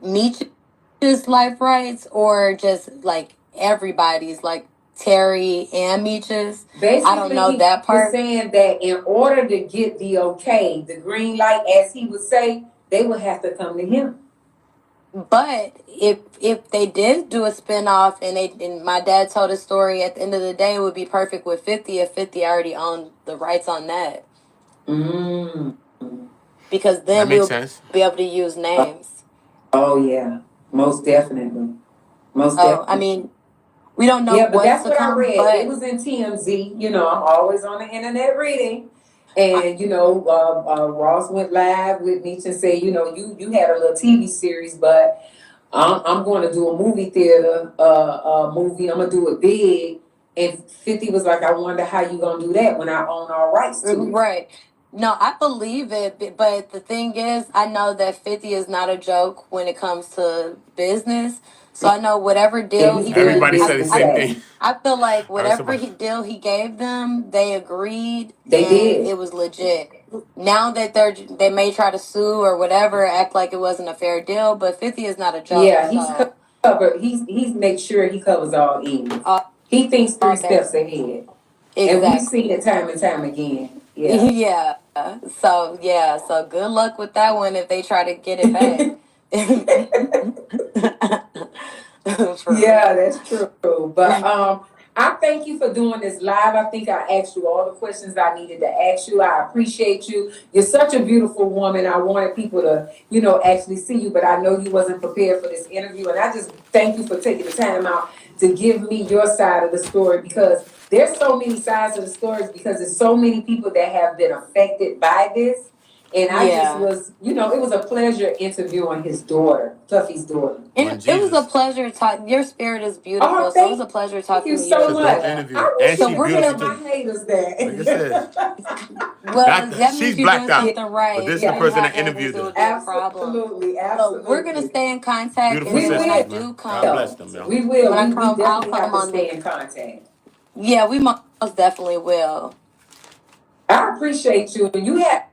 Meech's life rights or just like everybody's, like Terry and Meech's? I don't Basically, know he that was part. saying that in order to get the okay, the green light, as he would say, they would have to come to him. But if they did do a spinoff and my dad told a story, at the end of the day it would be perfect with 50 if 50 already owned the rights on that. Mm. Because That then makes we'll sense. be able to use names. Oh yeah, most definitely, most Oh, I definitely. mean, we don't know Yeah, but what's that's to what I come, read. It but was in TMZ. You know, I'm always on the internet reading. And Ross went live with Meech and said, you had a little TV series, but I'm going to do a movie theater movie. I'm gonna do it big. And 50 was like, I wonder how you gonna do that when I own all rights to it. right. No, I believe it, but the thing is, I know that 50 is not a joke when it comes to business. So I know whatever Yeah, deal he's he very put, Everybody said the business same savvy. thing. I feel like I heard whatever somebody. deal he gave them, they agreed They and did. it was legit. Now that they may try to sue or whatever, act like it wasn't a fair deal, but 50 is not a joke. Yeah, he's So covered. He's make sure he covers all ends. all, He thinks three all steps bases. ahead. And we've Exactly. seen it time and time again. Yeah. Yeah. So good luck with that one if they try to get it back. For Yeah, real. that's true. But I thank you for doing this live. I think I asked you all the questions I needed to ask you. I appreciate you. You're such a beautiful woman. I wanted people to, actually see you, but I know you wasn't prepared for this interview. And I just thank you for taking the time out to give me your side of the story, because there's so many sides of the stories, because there's so many people that have been affected by this. And I just Yeah. was, it was a pleasure interviewing his daughter, Tuffy's daughter. One And it was a Jesus. pleasure talking. Your spirit is Oh, beautiful, so it was a pleasure thank you talking to you so as It's a dope much. well. interview. I wish And you So she could we're beautiful tell gonna. my too. haters Like I said, that. Well, that means she's you're doing blacked out. something But right. this If is the you person have that haters, interviewed it her. would be a problem. Absolutely, So we're gonna absolutely. stay in contact, Beautiful and We then when will. I sisters, man. do God come, bless them, yo. We will. when I We come, I'll definitely have come to on the. stay in contact. Yeah, we most definitely will. I appreciate you. You have.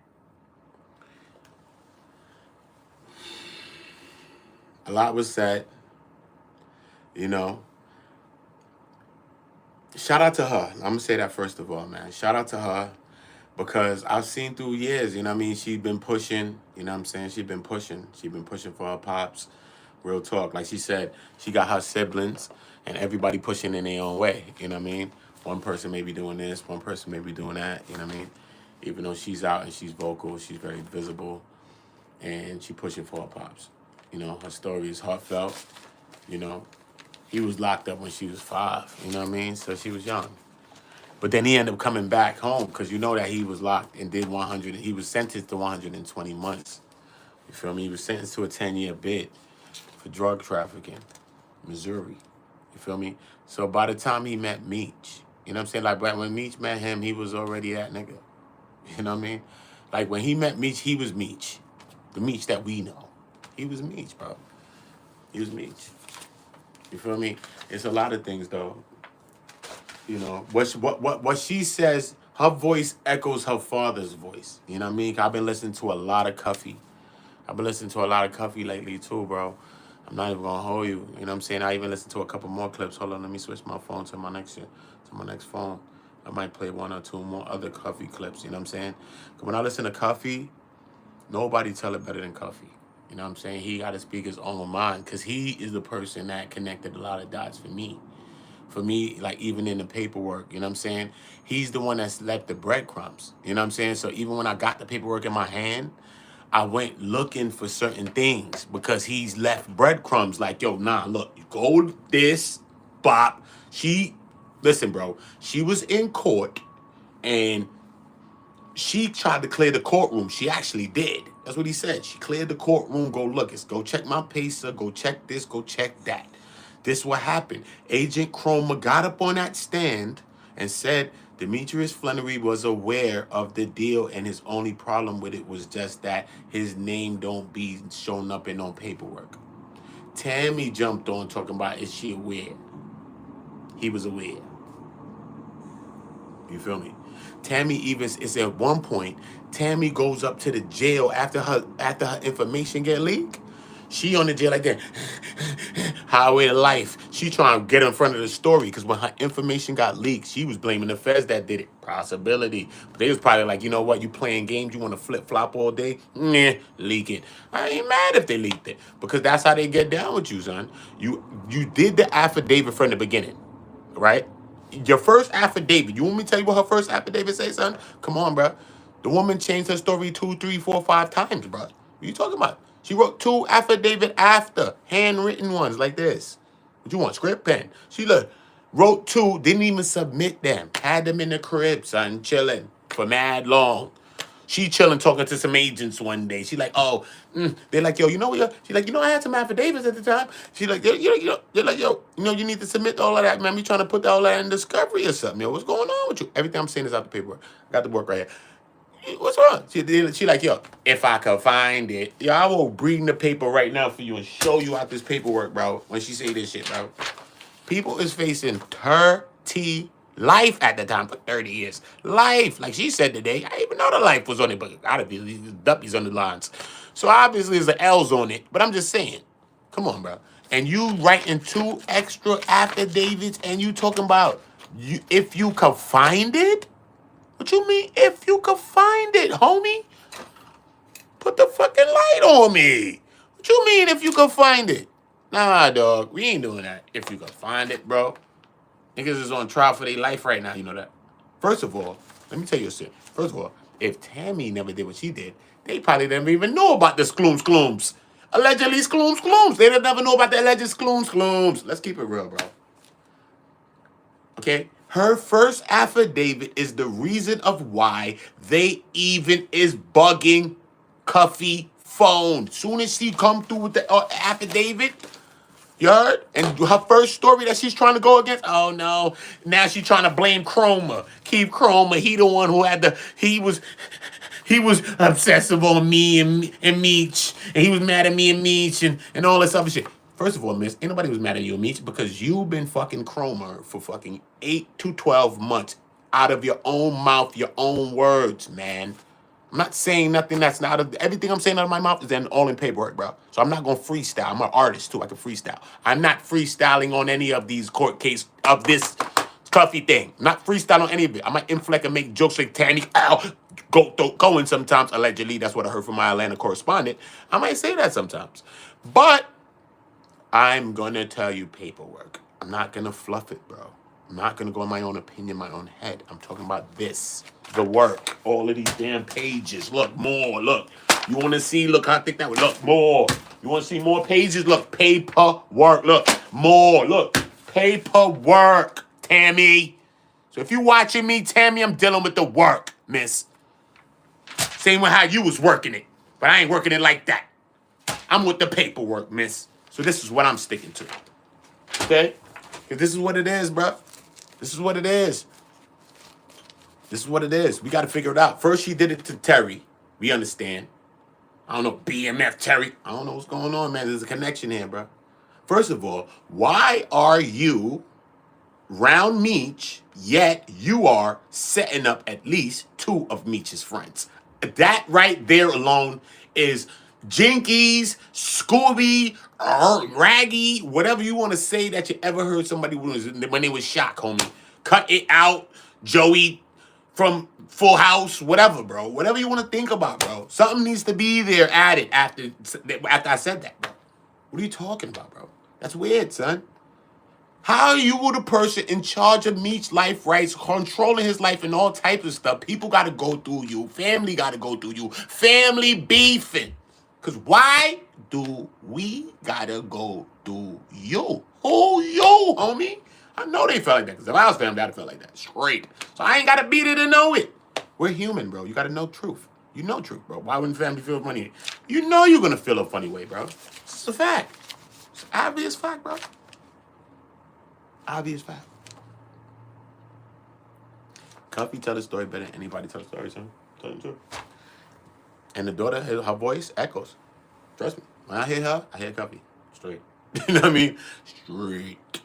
A lot was said, you know. Shout out to her. I'm gonna say that first of all, man. Shout out to her. Because I've seen through years, you know what I mean? She's been pushing, you know what I'm saying? She's been pushing. She's been pushing for her pops. Real talk. Like she said, she got her siblings and everybody pushing in their own way, you know what I mean? One person may be doing this, one person may be doing that, you know what I mean? Even though she's out and she's vocal, she's very visible and she pushing for her pops. You know, her story is heartfelt, you know. He was locked up when she was 5, you know what I mean? So she was young. But then he ended up coming back home because you know that he was locked and did 100. He was sentenced to 120 months. You feel me? He was sentenced to a 10-year bid for drug trafficking, Missouri. You feel me? So by the time he met Meech, you know what I'm saying? Like when Meech met him, he was already that nigga. You know what I mean? Like when he met Meech, he was Meech. The Meech that we know. He was Meech, bro. He was Meech. You feel me? It's a lot of things though. You know, what she says, her voice echoes her father's voice. You know what I mean? I've been listening to a lot of Cuffy. I've been listening to a lot of Cuffy lately too, bro. I'm not even gonna hold you. You know what I'm saying? I even listened to a couple more clips. Hold on, let me switch my phone to my next phone. I might play 1 or 2 more other Cuffy clips. You know what I'm saying? 'Cause when I listen to Cuffy, nobody tell it better than Cuffy. You know what I'm saying? He got to speak his own mind because he is the person that connected a lot of dots for me. For me, like even in the paperwork, you know what I'm saying? He's the one that's left the breadcrumbs. You know what I'm saying? So even when I got the paperwork in my hand, I went looking for certain things because he's left breadcrumbs like, yo, nah, look, you go this, bop. Listen, bro, she was in court and she tried to clear the courtroom. She actually did. That's what he said. She cleared the courtroom. Go check my pacer. Go check this. Go check that. This what happened. Agent CROMER got up on that stand and said Demetrius Flannery was aware of the deal, and his only problem with it was just that his name don't be showing up in no paperwork. Tammy jumped on talking about, is she aware? He was aware. You feel me? Tammy even is at one point, Tammy goes up to the jail after her information get leaked. She on the jail like that. Highway to life. She trying to get in front of the story because when her information got leaked, she was blaming the feds that did it. Possibility. But they was probably like, you know what? You playing games, you want to flip flop all day? Nah, leak it. I ain't mad if they leaked it because that's how they get down with you, son. You did the affidavit from the beginning, right? Your first affidavit. You want me to tell you what her first affidavit say, son? Come on, bro. The woman changed her story 2, 3, 4, 5 times, bro. What you talking about? She wrote 2 affidavit after, handwritten ones like this. What you want, script pen? She wrote 2, didn't even submit them. Had them in the crib, son, chilling for mad long. She chilling, talking to some agents one day. She like, oh, they're like, yo, you know what? She like, you know, I had some affidavits at the time. She like, they're like, yo, you know, you need to submit all of that, man. You trying to put all that in discovery or something, yo? What's going on with you? Everything I'm saying is out the paperwork. I got the work right here. What's wrong? She like, yo, if I could find it, yo, I will bring the paper right now for you and show you out this paperwork, bro. When she say this shit, bro. People is facing 30 life at the time for 30 years. Life. Like she said today, I didn't even know the life was on it, but gotta be these duppies on the lines. So obviously there's the L's on it. But I'm just saying, come on, bro. And you writing 2 extra affidavits and you talking about if you could find it? What you mean if you could find it, homie? Put the fucking light on me. What you mean if you could find it? Nah, dog. We ain't doing that. If you could find it, bro. Niggas is on trial for their life right now. You know that. First of all, let me tell you a secret. First of all, if Tammy never did what she did, they probably never even know about the skloons. Allegedly skloons. They never know about the alleged skloons. Let's keep it real, bro. Okay? Her first affidavit is the reason of why they even is bugging Cuffy phone. Soon as she come through with the affidavit, you heard? And her first story that she's trying to go against, oh no, now she's trying to blame CROMER. Keep CROMER. He the one who had he was obsessive on me and Meech, and he was mad at me and Meech and all this other shit. First of all, miss, ain't nobody was mad at you and Meech because you've been fucking CROMER for fucking 8 to 12 months out of your own mouth, your own words, man. I'm not saying nothing that's not everything I'm saying out of my mouth is then all in paperwork, bro. So I'm not gonna freestyle. I'm an artist too. I can freestyle. I'm not freestyling on any of these court case of this Cuffy thing. I'm not freestyling on any of it. I might inflect and make jokes like Tammy Cowens sometimes. Allegedly, that's what I heard from my Atlanta correspondent. I might say that sometimes, but I'm gonna tell you paperwork. I'm not gonna fluff it, bro. I'm not gonna go in my own opinion, my own head. I'm talking about this, the work, all of these damn pages. Look, more, look. You wanna see, look how thick that was. Look, more. You wanna see more pages? Look, paperwork. Look, more, look. Paperwork, Tammy. So if you watching me, Tammy, I'm dealing with the work, miss. Same with how you was working it. But I ain't working it like that. I'm with the paperwork, miss. So this is what I'm sticking to. Okay? Because this is what it is, bro. This is what it is. This is what it is. We got to figure it out. First, she did it to Terry. We understand. I don't know, BMF Terry. I don't know what's going on, man. There's a connection here, bro. First of all, why are you round Meech, yet you are setting up at least 2 of Meech's friends? That right there alone is Jinkies, Scooby, Raggy, whatever you want to say that you ever heard somebody when they was shocked, homie. Cut it out, Joey from Full House, whatever, bro. Whatever you want to think about, bro. Something needs to be there added after I said that, bro. What are you talking about, bro? That's weird, son. How are you the person in charge of Meech's life rights, controlling his life and all types of stuff? People got to go through you. Family got to go through you. Family beefing. Because why do we got to go through you? Who you, homie? I know they felt like that. Because if I was family, I'd have felt like that. Straight. So I ain't got to beat it to know it. We're human, bro. You got to know truth. You know truth, bro. Why wouldn't family feel funny? You know you're going to feel a funny way, bro. It's a fact. It's an obvious fact, bro. Obvious fact. Cuffy tell the story better than anybody tell the story, son. Tell them too. And the daughter, her voice echoes. Trust me. When I hear her, I hear Cuffy. Straight. You know what I mean? Straight.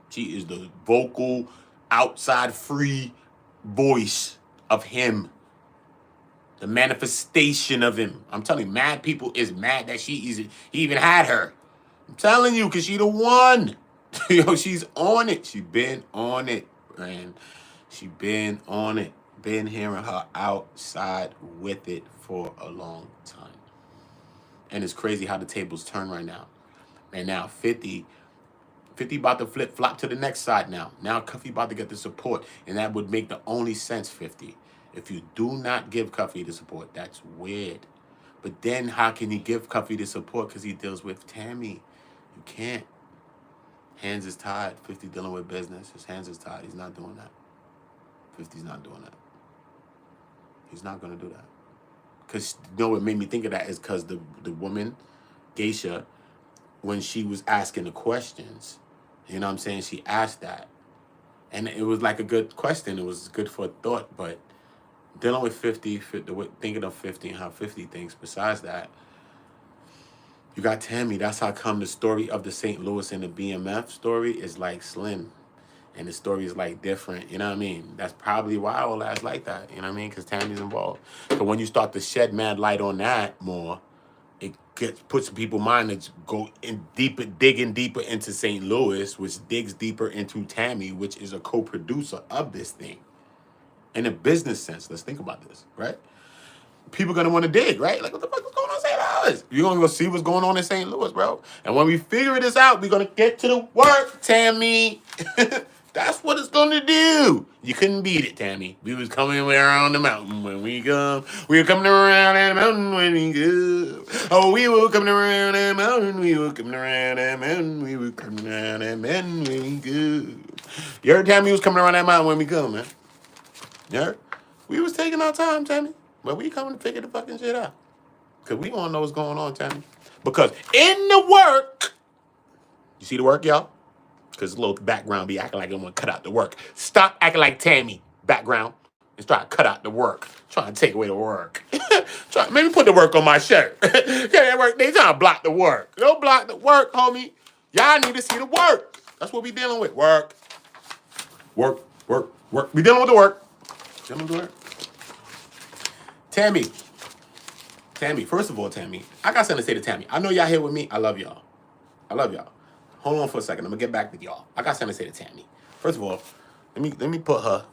She is the vocal, outside free voice of him. The manifestation of him. I'm telling you, mad people is mad that he even had her. I'm telling you, because she the one. Yo, she's on it. She been on it, man. She been on it. Been hearing her outside with it for a long time. And it's crazy how the tables turn right now. And now 50 about to flip-flop to the next side now. Now Cuffy about to get the support. And that would make the only sense, 50. If you do not give Cuffy the support, that's weird. But then how can he give Cuffy the support? Because he deals with Tammy. You can't. Hands is tied. 50 dealing with business. His hands is tied. He's not doing that. 50's not doing that. He's not going to do that. Because, you know what made me think of that is because the woman, Geisha, when she was asking the questions, you know what I'm saying, she asked that. And it was like a good question. It was good for a thought. But dealing with 50, thinking of 50 and how 50 thinks, besides that, you got Tammy. That's how come the story of the St. Louis and the BMF story is like slim. And the story is like different, you know what I mean? That's probably why all that's like that, you know what I mean? Because Tammy's involved. But when you start to shed mad light on that more, it puts people's mind to go in deeper, digging deeper into St. Louis, which digs deeper into Tammy, which is a co-producer of this thing. In a business sense, let's think about this, right? People gonna want to dig, right? Like, what the fuck is going on in St. Louis? You're gonna go see what's going on in St. Louis, bro. And when we figure this out, we're gonna get to the work, Tammy. That's what it's gonna do. You couldn't beat it, Tammy. We was coming around the mountain when we come. We were coming around that mountain when we go. Oh, we were coming around that mountain. We were coming around that mountain. We were coming around that mountain when we go. You heard Tammy was coming around that mountain when we come, man. You heard? We was taking our time, Tammy. But we coming to figure the fucking shit out. Because we want to know what's going on, Tammy. Because in the work, you see the work, y'all? Because a little background be acting like I want to cut out the work. Stop acting like Tammy, background, and try to cut out the work. Trying to take away the work. Maybe put the work on my shirt. Yeah, that work. They trying to block the work. Don't block the work, homie. Y'all need to see the work. That's what we dealing with. Work. Work, work, work. We dealing with the work. Dealing with the work. Tammy, first of all, Tammy, I got something to say to Tammy. I know y'all here with me. I love y'all. I love y'all. Hold on for a second. I'm gonna get back with y'all. I got something to say to Tammy. First of all, let me put her.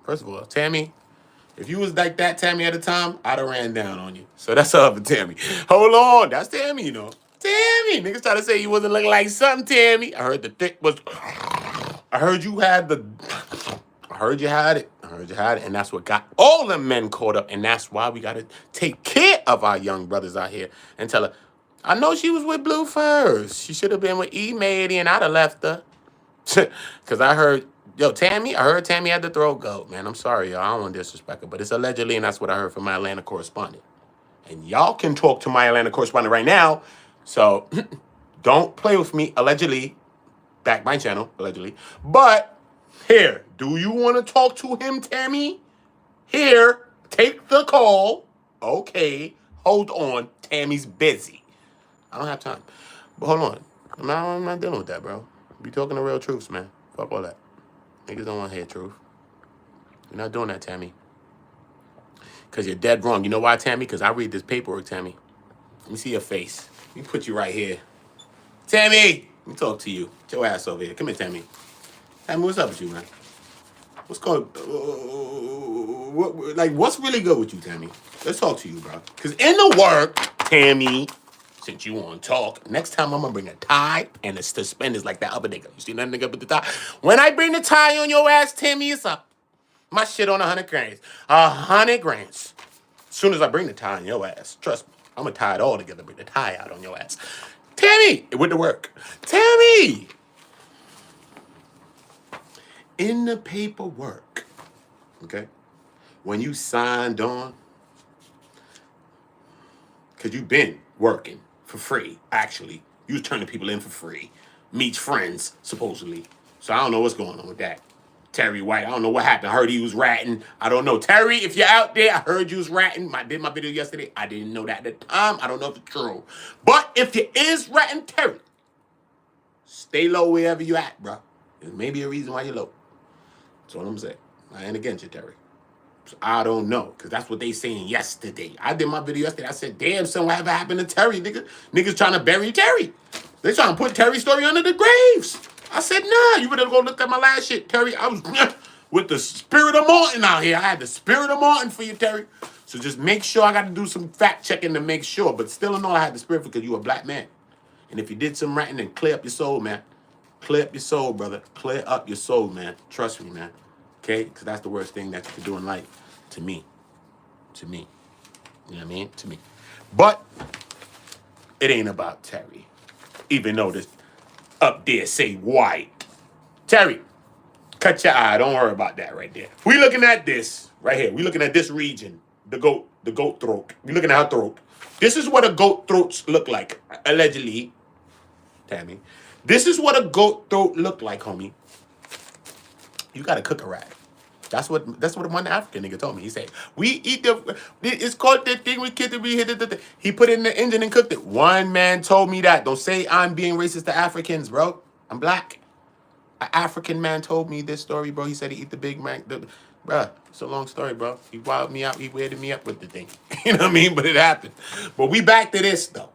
First of all, Tammy, if you was like that, Tammy, at the time, I'd have ran down on you. So that's up for Tammy. Hold on. That's Tammy, you know. Tammy. Niggas try to say you wasn't looking like something, Tammy. I heard the thick was. I heard you had the. I heard you had it. And that's what got all the men caught up. And that's why we got to take care of our young brothers out here and tell her, I know she was with Blue first. She should have been with E-Mady and I'd have left her. Because I heard, Tammy, I heard Tammy had the throat goat, man. I'm sorry, y'all. I don't want to disrespect her. But it's allegedly, and that's what I heard from my Atlanta correspondent. And y'all can talk to my Atlanta correspondent right now. So don't play with me, allegedly. Back my channel, allegedly. But here, do you want to talk to him, Tammy? Here, take the call. Okay, hold on. Tammy's busy. I don't have time. But hold on. I'm not dealing with that, bro. Be talking the real truths, man. Fuck all that. Niggas don't want to hear truth. You're not doing that, Tammy. Because you're dead wrong. You know why, Tammy? Because I read this paperwork, Tammy. Let me see your face. Let me put you right here. Tammy! Let me talk to you. Get your ass over here. Come here, Tammy. Tammy, what's up with you, man? What's going... what's really good with you, Tammy? Let's talk to you, bro. Because in the work, Tammy, since you want to talk, next time I'm going to bring a tie and the suspenders like that other nigga. You see that nigga with the tie? When I bring the tie on your ass, Tammy, it's up. My shit on 100 grand. 100 grand. As soon as I bring the tie on your ass, trust me, I'm going to tie it all together, bring the tie out on your ass. Tammy, with the work. Tammy! In the paperwork, okay, when you signed on, because you've been working for free, actually. You was turning people in for free. Meech friends, supposedly. So I don't know what's going on with that. Terry White, I don't know what happened. I heard he was ratting. I don't know. Terry, if you're out there, I heard you was ratting. I did my video yesterday. I didn't know that at the time. I don't know if it's true. But if you is ratting, Terry, stay low wherever you at, bro. There may be a reason why you're low. That's all I'm saying. I ain't against you, Terry. So I don't know, because that's what they saying yesterday. I did my video yesterday. I said, damn, son, whatever happened to Terry, nigga? Niggas trying to bury Terry. They trying to put Terry's story under the graves. I said, nah, you better go look at my last shit, Terry. I was with the spirit of Martin out here. I had the spirit of Martin for you, Terry. So just make sure. I got to do some fact checking to make sure. But still in all, I had the spirit because you a black man. And if you did some writing, then clear up your soul, man. Clear up your soul, brother. Clear up your soul, man. Trust me, man. Okay? Because that's the worst thing that you can do in life. To me. To me. You know what I mean? To me. But it ain't about Terry. Even though this up there say white. Terry, cut your eye. Don't worry about that right there. We looking at this right here. We looking at this region. The goat throat. We looking at her throat. This is what a goat throats look like. Allegedly. Tammy. This is what a goat throat look like, homie. You gotta cook a rat. That's what one African nigga told me. He said, we eat it's called the thing we kid to be hit. He put it in the engine and cooked it. One man told me that. Don't say I'm being racist to Africans, bro. I'm black. An African man told me this story, bro. He said he eat the Big Mac. Bruh, it's a long story, bro. He wilded me out. He weirded me up with the thing. You know what I mean? But it happened. But we back to this, though.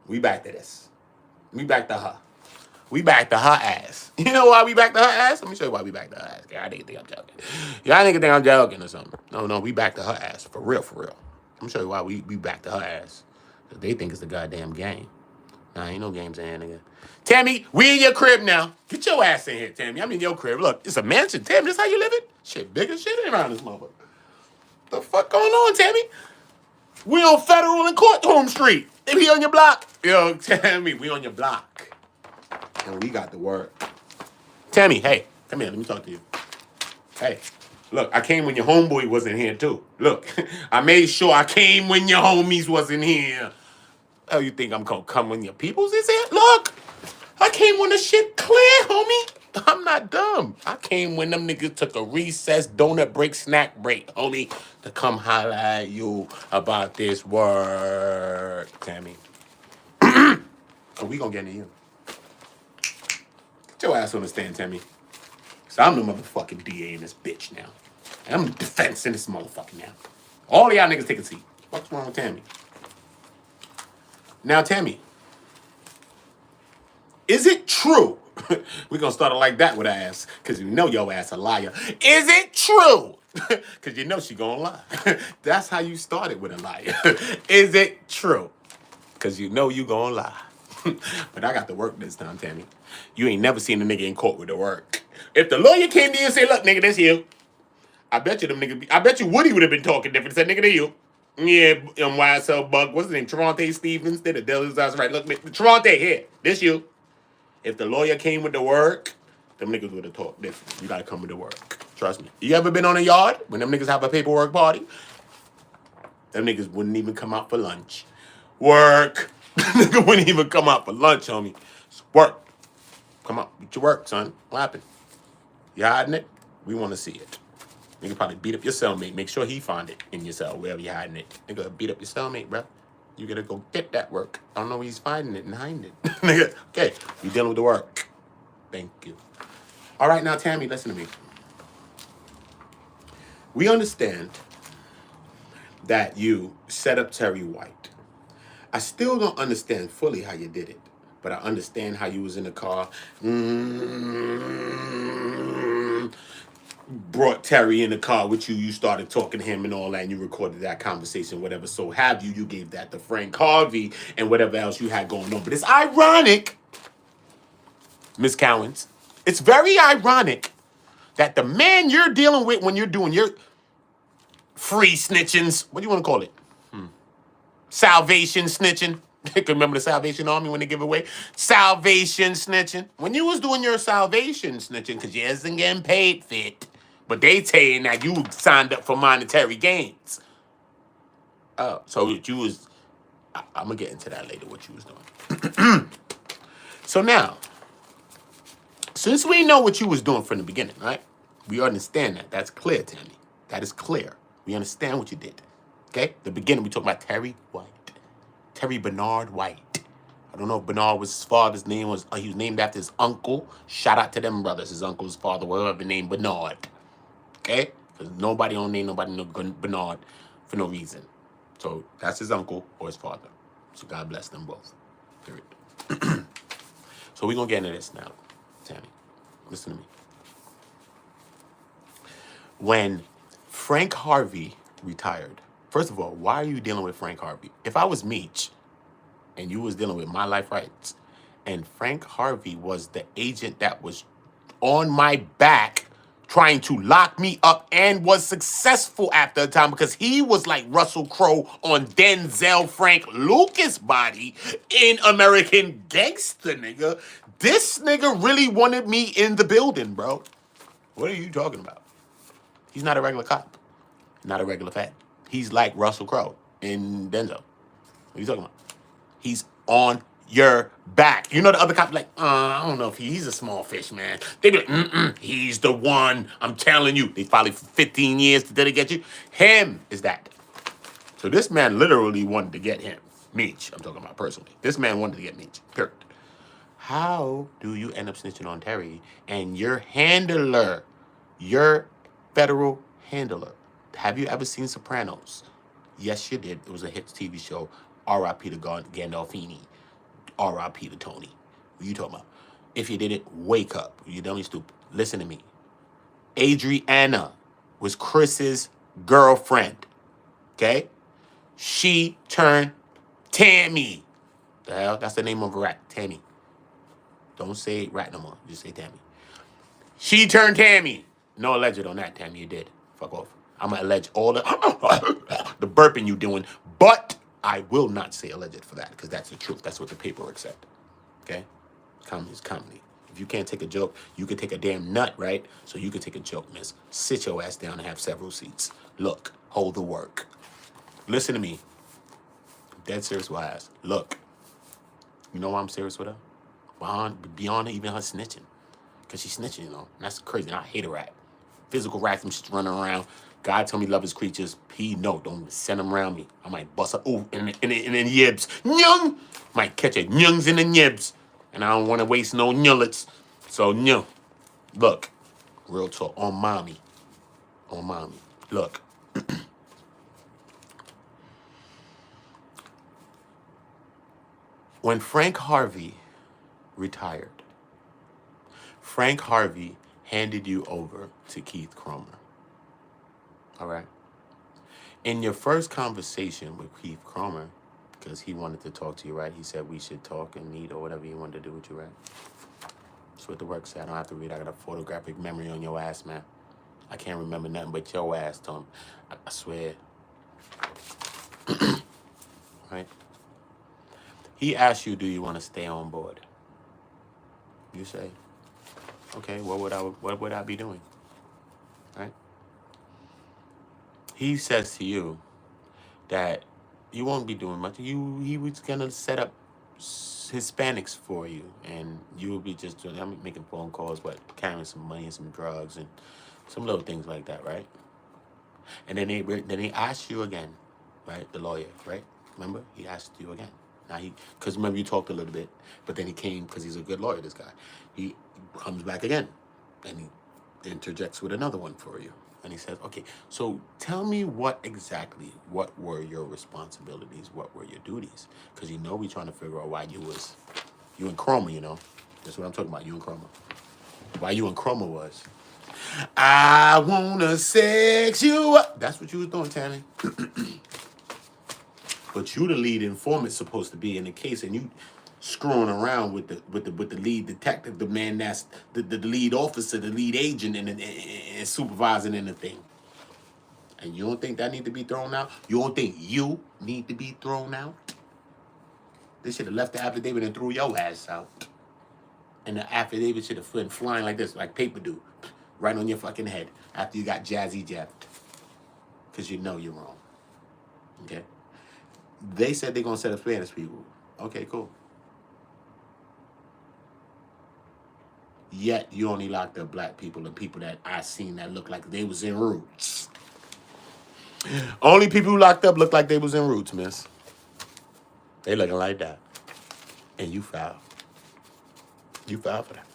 We back to this. We back to her. We back to her ass. You know why we back to her ass? Let me show you why we back to her ass. Y'all niggas think I'm joking. Y'all niggas think I'm joking or something. No, we back to her ass. For real, for real. Let me show you why we back to her ass. Because they think it's the goddamn game. Nah, ain't no games in here, nigga. Tammy, we in your crib now. Get your ass in here, Tammy. I'm in your crib. Look, it's a mansion. Tammy, this how you living? Shit, big as shit around this motherfucker. The fuck going on, Tammy? We on Federal and Courtroom Street. They be on your block. Yo, Tammy, we on your block. And we got the word. Tammy, hey, come here. Let me talk to you. Hey, look, I came when your homeboy wasn't here, too. Look, I made sure I came when your homies wasn't here. Oh, you think I'm gonna come when your peoples is here? Look, I came when the shit clear, homie. I'm not dumb. I came when them niggas took a recess, donut break, snack break, homie, to come holler at you about this word, Tammy. So we gonna get into you. Get your ass on the stand, Tammy. So I'm the motherfucking DA in this bitch now. I'm the defense in this motherfucker now. All of y'all niggas take a seat. What's wrong with Tammy? Now, Tammy, is it true? We're going to start it like that with her ass, because you know your ass a liar. Is it true? Because you know she going to lie. That's how you started with a liar. Is it true? Because you know you going to lie. But I got to work this time, Tammy. You ain't never seen a nigga in court with the work. If the lawyer came to you and said, look, nigga, this you. I bet you Woody would have been talking different. Said, nigga, to you. Yeah, YSL Bug. What's his name? Tronte Stevens. Did the devil's eyes right. Look, Tronte, here. This you. If the lawyer came with the work, them niggas would have talked different. You gotta come with the work. Trust me. You ever been on a yard when them niggas have a paperwork party? Them niggas wouldn't even come out for lunch. Work. Nigga wouldn't even come out for lunch, homie. It's work. Come on, get your work, son. What happened? You hiding it? We want to see it. Nigga probably beat up your cellmate. Make sure he find it in your cell, wherever you're hiding it. Nigga, beat up your cellmate, bro. You gotta go get that work. I don't know where he's finding it and hiding it. Nigga, okay, we dealing with the work. Thank you. All right, now, Tammy, listen to me. We understand that you set up Terry White. I still don't understand fully how you did it, but I understand how you was in the car. Brought Terry in the car with you. You started talking to him and all that, and you recorded that conversation, whatever. So have you gave that to Frank Harvey and whatever else you had going on. But it's ironic, Miss Cowens, it's very ironic that the man you're dealing with when you're doing your free snitchings, what do you want to call it? Salvation snitching. Remember the Salvation Army when they give away? Salvation snitching. When you was doing your salvation snitching, because you wasn't getting paid fit, but they saying that you signed up for monetary gains. Oh, so you was, I'm going to get into that later, what you was doing. So now, since we know what you was doing from the beginning, right? We understand that. That's clear, Tammy. That is clear. We understand what you did. Okay? The beginning, we talk about Terry White. Terry Bernard White. I don't know if Bernard was his father's name. He was named after his uncle. Shout out to them brothers. His uncle's father, whatever, named Bernard. Okay? Because nobody don't name nobody no Bernard for no reason. So that's his uncle or his father. So God bless them both. Period. So we're going to get into this now, Tammy. Listen to me. When Frank Harvey retired, first of all, why are you dealing with Frank Harvey? If I was Meech and you was dealing with my life rights, and Frank Harvey was the agent that was on my back trying to lock me up and was successful after a time because he was like Russell Crowe on Denzel Frank Lucas' body in American Gangster, nigga. This nigga really wanted me in the building, bro. What are you talking about? He's not a regular cop. Not a regular fat. He's like Russell Crowe in Denzel. What are you talking about? He's on your back. You know the other cop like, I don't know if he's a small fish, man. They be like, he's the one. I'm telling you. They probably for 15 years to dedicate you. Him is that. So this man literally wanted to get him. Meech, I'm talking about personally. This man wanted to get Meech. Period. How do you end up snitching on Terry and your handler, your federal handler? Have you ever seen Sopranos? Yes, you did. It was a hit TV show. R.I.P. to Gandolfini. R.I.P. to Tony. What are you talking about? If you didn't, wake up. You dummy stupid. Listen to me. Adriana was Chris's girlfriend. Okay? She turned Tammy. The hell? That's the name of a rat. Tammy. Don't say rat no more. Just say Tammy. She turned Tammy. No alleged on that, Tammy. You did. Fuck off. I'm going to allege all the the burping you doing, but I will not say alleged for that because that's the truth. That's what the paperwork said. Okay? Comedy is comedy. If you can't take a joke, you can take a damn nut, right? So you can take a joke, miss. Sit your ass down and have several seats. Look, hold the work. Listen to me. I'm dead serious with her ass. Look. You know why I'm serious with her? Beyond even her snitching. Because she's snitching, you know. And that's crazy. And I hate a rat. Physical rats, them shit running around. God told me love his creatures. Don't send them around me. I might bust her. Ooh, in the yibs. Nyung! Might catch a nyungs in the yibs. And I don't want to waste no nullets. So, nyung. Look. Real talk. On mommy. On mommy. Look. When Frank Harvey retired, Frank Harvey handed you over to Keith CROMER. All right? In your first conversation with Keith CROMER, because he wanted to talk to you, right? He said we should talk and meet or whatever he wanted to do with you, right? That's what the work said. I don't have to read. I got a photographic memory on your ass, man. I can't remember nothing but your ass, Tom. I swear. Right? He asked you, do you want to stay on board? You say, okay, what would I be doing? Right? He says to you that you won't be doing much. He was gonna set up Hispanics for you, and you will be just making phone calls, but carrying some money and some drugs and some little things like that, right? And then he asked you again, right? The lawyer, right? Remember, he asked you again. Now because remember you talked a little bit, but then he came because he's a good lawyer. This guy, he comes back again, and he interjects with another one for you. And he says, okay, so tell me what were your responsibilities? What were your duties? Because we're trying to figure out why you and CROMER, you know. That's what I'm talking about, you and CROMER. Why you and CROMER was. I want to sex you up. That's what you was doing, Tammy. But you the lead informant supposed to be in the case, and you screwing around with the lead detective, the man that's the lead officer, the lead agent, and supervising anything. And you don't think that need to be thrown out? You don't think you need to be thrown out? They should have left the affidavit and threw your ass out. And the affidavit should have been flying like this, like paper do, right on your fucking head after you got jazzy jabbed. Because you know you're wrong. Okay? They said they're going to set up Spanish people. Okay, cool. Yet you only locked up black people and people that I seen that look like they was in Roots. Only people who locked up look like they was in Roots, miss. They looking like that. And you foul. You foul for that.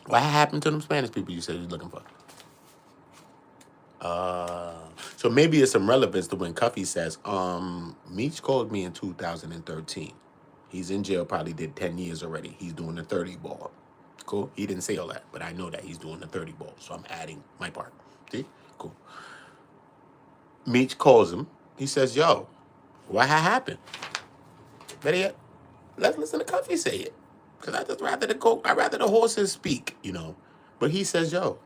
What happened to them Spanish people you said you was looking for? So maybe it's some relevance to when Cuffy says, Meech called me in 2013. He's in jail, probably did 10 years already. He's doing the 30 ball. Cool. He didn't say all that, but I know that he's doing the 30 ball. So I'm adding my part. See? Cool. Meech calls him. He says, yo, what happened? Better yet, let's listen to Cuffy say it. Because I'd rather the horses speak, you know. But he says, yo.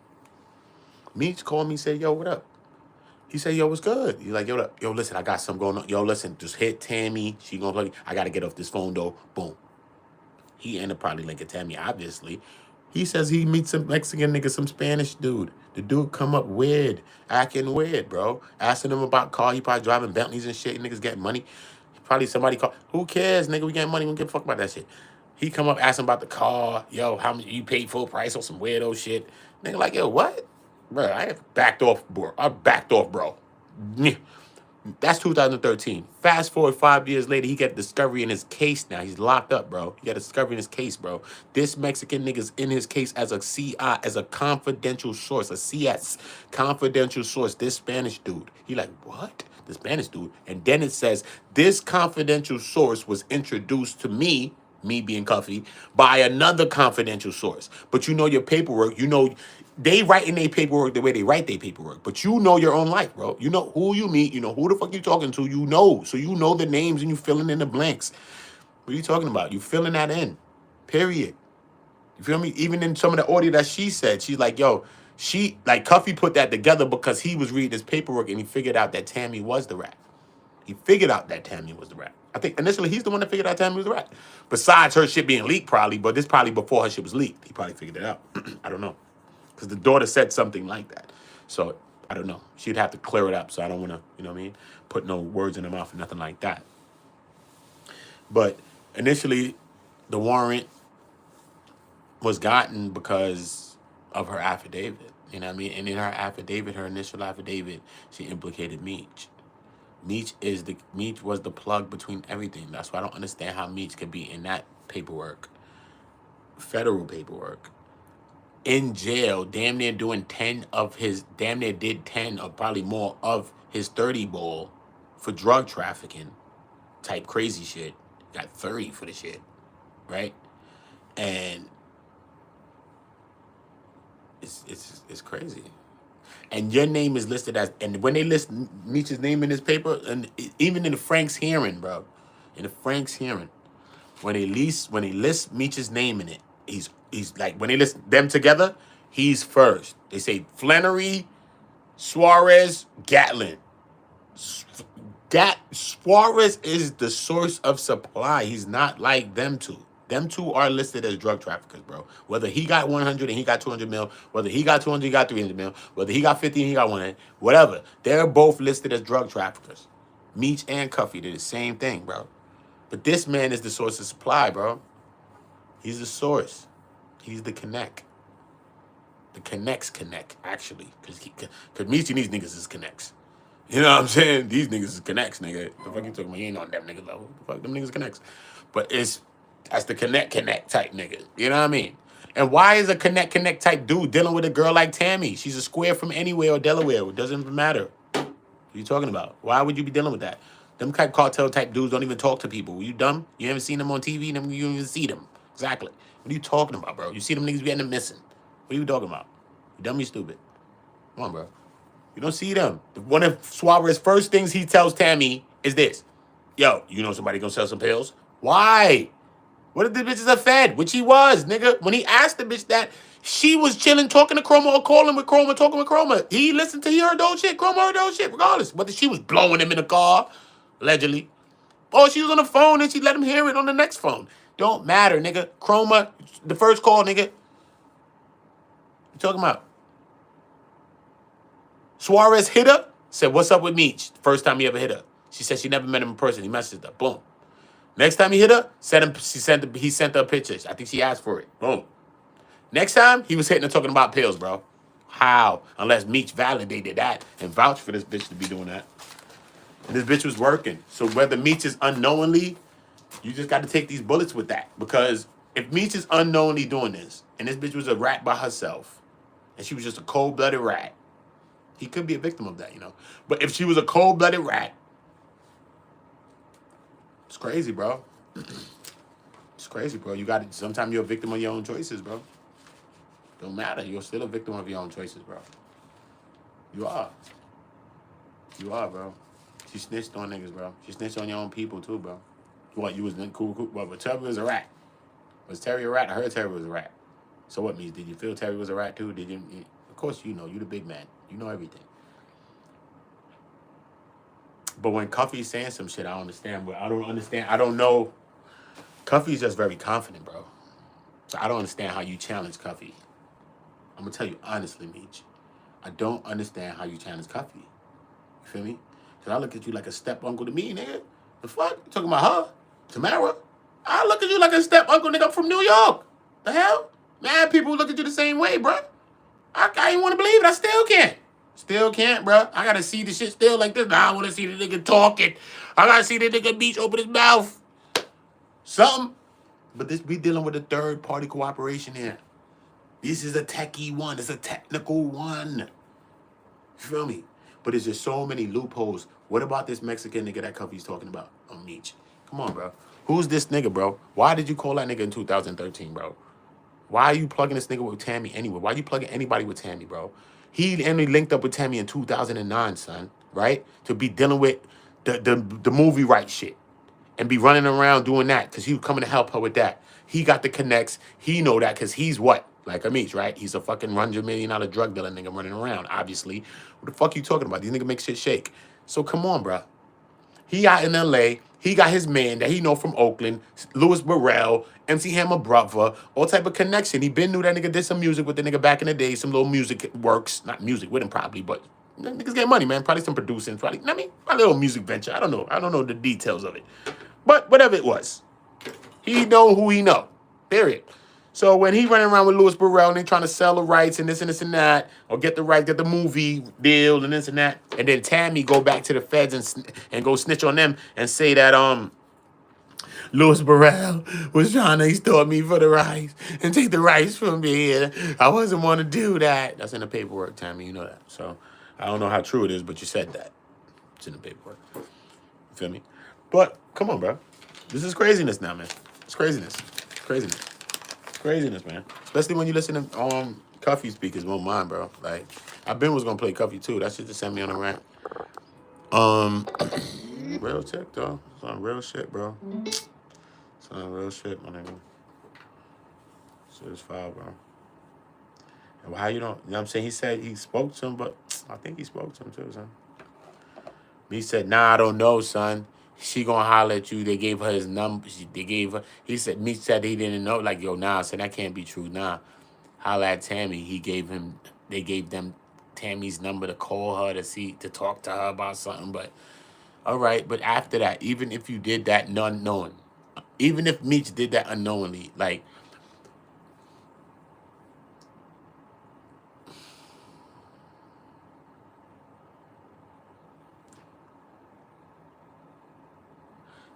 Meech called me and said, yo, what up? He said, yo, what's good? He's like, yo, what up? Yo, listen, I got something going on. Yo, listen, just hit Tammy. She gonna play. I gotta get off this phone though. Boom. He ended up probably linking Tammy, obviously. He says he meets some Mexican nigga, some Spanish dude. The dude come up weird, acting weird, bro. Asking him about car. He probably driving Bentleys and shit. Niggas getting money. Probably somebody call. Who cares, nigga? We getting money. We don't give a fuck about that shit. He come up asking about the car. Yo, how much you paid full price on some weirdo shit? Nigga like, yo, what? Bro, I have backed off, bro. I backed off, bro. That's 2013. Fast forward 5 years later, he got discovery in his case now. He's locked up, bro. He got discovery in his case, bro. This Mexican nigga's in his case as a CI, as a confidential source, a CS, confidential source. This Spanish dude. He like, what? The Spanish dude. And then it says, this confidential source was introduced to me being Cuffy, by another confidential source. But you know your paperwork, you know, they write in their paperwork the way they write their paperwork. But you know your own life, bro. You know who you meet, you know who the fuck you talking to, you know. So you know the names and you filling in the blanks. What are you talking about? You filling that in. Period. You feel me? Even in some of the audio that she said, she's like, yo, like Cuffy put that together because he was reading his paperwork and he figured out that Tammy was the rat. He figured out that Tammy was the rat. I think initially he's the one that figured out Tammy was the rat. Besides her shit being leaked probably, but this probably before her shit was leaked. He probably figured it out. I don't know. Because the daughter said something like that. So, I don't know. She'd have to clear it up. So I don't want to, you know what I mean, put no words in her mouth or nothing like that. But initially, the warrant was gotten because of her affidavit. You know what I mean? And in her affidavit, her initial affidavit, she implicated Meech. Meech was the plug between everything. That's why I don't understand how Meech could be in that paperwork, federal paperwork, in jail, damn near doing 10 of his, damn near did 10 or probably more of his 30 ball for drug trafficking type crazy shit. Got 30 for the shit, right? And it's crazy. And your name is listed as, and when they list Meech's name in this paper, and even in the Frank's hearing, bro, in the Frank's hearing, when they list Meech's name in it, he's like, when they list them together, he's first. They say Flannery, Suarez, Gatling. Suarez is the source of supply. He's not like them two. Them two are listed as drug traffickers, bro. Whether he got 100 and he got 200 mil, whether he got 200, he got 300 mil, whether he got 50 and he got 100, whatever. They're both listed as drug traffickers. Meech and Cuffy did the same thing, bro. But this man is the source of supply, bro. He's the source. He's the connect. The connects connect, actually. Because Meech and these niggas is connects. You know what I'm saying? These niggas is connects, nigga. The fuck you talking about? You ain't on them niggas level. The fuck them niggas connects. But that's the connect type nigga. You know what I mean? And why is a connect type dude dealing with a girl like Tammy? She's a square from anywhere or Delaware. It doesn't even matter. What are you talking about? Why would you be dealing with that? Them type cartel type dudes don't even talk to people. Are you dumb? You haven't seen them on TV? You don't even see them. Exactly. What are you talking about, bro? You see them niggas getting them missing. What are you talking about? You dumb, you stupid. Come on, bro. You don't see them. One of Suarez's first things he tells Tammy is this. Yo, you know somebody gonna sell some pills? Why? What if the bitches are fed? Which he was, nigga. When he asked the bitch that, she was chilling, talking to CROMER or calling with CROMER, talking with CROMER. He listened to her old shit. CROMER heard old shit, regardless. Whether she was blowing him in the car, allegedly, or she was on the phone and she let him hear it on the next phone. Don't matter, nigga. CROMER, the first call, nigga. What you talking about? Suarez hit her, said, what's up with Meech? First time he ever hit her. She said she never met him in person. He messaged her. Boom. Next time he hit her, he sent her pictures. I think she asked for it. Boom. Next time, he was hitting her talking about pills, bro. How? Unless Meech validated that and vouched for this bitch to be doing that. And this bitch was working. So whether Meech is unknowingly, you just got to take these bullets with that. Because if Meech is unknowingly doing this, and this bitch was a rat by herself, and she was just a cold-blooded rat, He could be a victim of that, you know. But if she was a cold-blooded rat, it's crazy, bro. It's crazy, bro. You got it. Sometimes you're a victim of your own choices, bro. Don't matter. You're still a victim of your own choices, bro. You are. You are, bro. She snitched on niggas, bro. She snitched on your own people, too, bro. What, you was cool? What, but Terry was a rat. Was Terry a rat? I heard Terry was a rat. So what means? Did you feel Terry was a rat, too? Did you? Of course you know. You the big man. You know everything. But when Cuffy's saying some shit, I don't understand. But I don't understand. I don't know. Cuffy's just very confident, bro. So I don't understand how you challenge Cuffy. I'm going to tell you honestly, Meech. I don't understand how you challenge Cuffy. You feel me? Because I look at you like a step uncle to me, nigga. The fuck? You talking about her? Tamara? I look at you like a step uncle, nigga. I'm from New York. The hell? Mad people look at you the same way, bro. I ain't want to believe it. I still can't. Still can't, bro. I got to see the shit still like this. Now I want to see the nigga talking. I got to see the nigga Meech open his mouth. Something. But this, we dealing with a third-party cooperation here. This is a techie one. It's a technical one. You feel me? But there's just so many loopholes. What about this Mexican nigga that Cuffy's talking about on Meech? Come on, bro. Who's this nigga, bro? Why did you call that nigga in 2013, bro? Why are you plugging this nigga with Tammy anyway? Why are you plugging anybody with Tammy, bro? He only linked up with Tammy in 2009, son, right? To be dealing with the movie right shit and be running around doing that because he was coming to help her with that. He got the connects. He know that because he's what? Like a Meech, right? He's a fucking $100 million drug dealer nigga running around, obviously. What the fuck you talking about? These niggas make shit shake. So come on, bro. He out in L.A. He got his man that he know from Oakland, Louis Burrell, MC Hammer brother, all type of connection. He been knew that nigga did some music with the nigga back in the day, some little music works. Not music with him probably, but niggas get money, man. Probably some producing, probably, I mean, a little music venture. I don't know. I don't know the details of it. But whatever it was, he know who he know, period. So when he running around with Louis Burrell and they trying to sell the rights and this and that, or get the right, get the movie deal and this and that, and then Tammy go back to the feds and go snitch on them and say that Louis Burrell was trying to extort me for the rights and take the rights from me, and I wasn't want to do that. That's in the paperwork, Tammy. You know that. So I don't know how true it is, but you said that. It's in the paperwork. You feel me? But come on, bro. This is craziness now, man. It's craziness. It's craziness. Craziness, man. Especially when you listen to Cuffy speakers, won't mind, bro. Like, I been was gonna play Cuffy too. That shit just sent me on a rant. Real shit, though. It's on real shit, bro. It's on real shit, my nigga. Shit is foul, bro. And how you don't, you know what I'm saying? He said he spoke to him, but I think he spoke to him too, son. He said, nah, I don't know, son. She gonna holler at you. They gave her his number. They gave her, he said, Meech said he didn't know. Like, yo, nah, I said, that can't be true. Nah. Holla at Tammy. They gave them Tammy's number to call her to talk to her about something. But, all right. But after that, even if you did that unknowing, even if Meech did that unknowingly, like,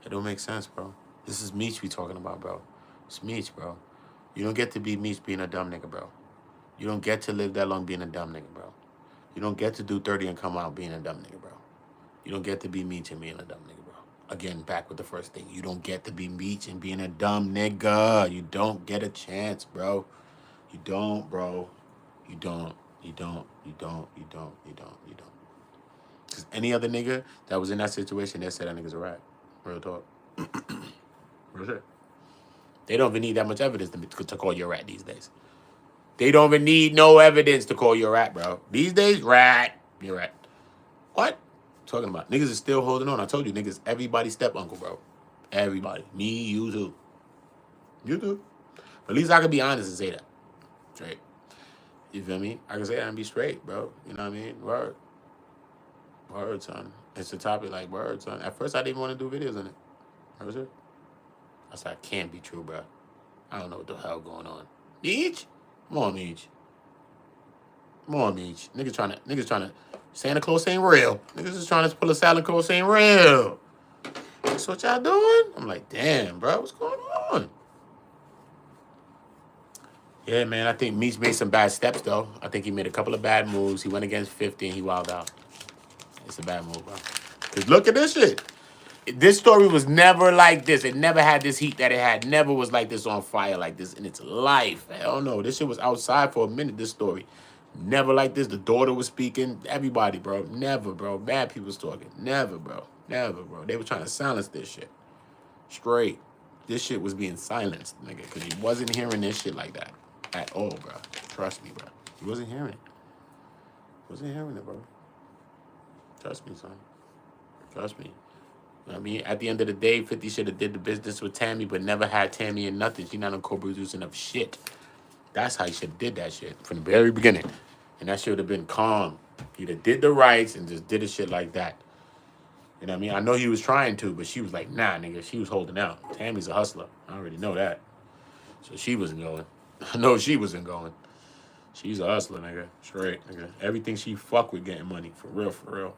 it don't make sense, bro. This is Meech we talking about, bro. It's Meech, bro. You don't get to be Meech being a dumb nigga, bro. You don't get to live that long being a dumb nigga, bro. You don't get to do 30 and come out being a dumb nigga, bro. You don't get to be Meech and being a dumb nigga, bro. Again, back with the first thing. You don't get to be Meech and being a dumb nigga. You don't get a chance, bro. You don't, bro. You don't. You don't. You don't. You don't. You don't. You don't. Because any other nigga that was in that situation, they said that nigga's a rat. Real talk. Real shit. They don't even need that much evidence to call you a rat these days. They don't even need no evidence to call you a rat, bro. These days, rat. You're a rat. What? Talking about niggas is still holding on. I told you, niggas, everybody's step uncle, bro. Everybody. Me, you too. You too. But at least I can be honest and say that. Straight. You feel me? I can say that and be straight, bro. You know what I mean? Word. Word, son. It's a topic like word, son. At first, I didn't want to do videos on it. That was it. I said, can't be true, bro. I don't know what the hell going on. Meech? Come on, Meech. Come on, Meech. Niggas trying to. Santa Claus ain't real. Niggas is trying to pull a Santa Claus ain't real. That's what y'all doing? I'm like, damn, bro, what's going on? Yeah, man. I think Meech made some bad steps though. I think he made a couple of bad moves. He went against 50 and he wilded out. It's a bad move, bro. Cause look at this shit. This story was never like this. It never had this heat that it had. Never was like this, on fire like this in its life. Hell no. This shit was outside for a minute, this story. Never like this. The daughter was speaking. Everybody, bro. Never, bro. Bad people was talking. Never, bro. Never, bro. They were trying to silence this shit. Straight. This shit was being silenced, nigga. Because he wasn't hearing this shit like that. At all, bro. Trust me, bro. He wasn't hearing it. Wasn't hearing it, bro. Trust me, son. Trust me. I mean, at the end of the day, 50 should have did the business with Tammy, but never had Tammy in nothing. She not on co-producing of shit. That's how he should have did that shit from the very beginning. And that should have been calm. He'd have did the rights and just did a shit like that. You know what I mean? I know he was trying to, but she was like, nah, nigga. She was holding out. Tammy's a hustler. I already know that. So she wasn't going. I know she wasn't going. She's a hustler, nigga. Straight, nigga. Everything she fuck with getting money. For real, for real.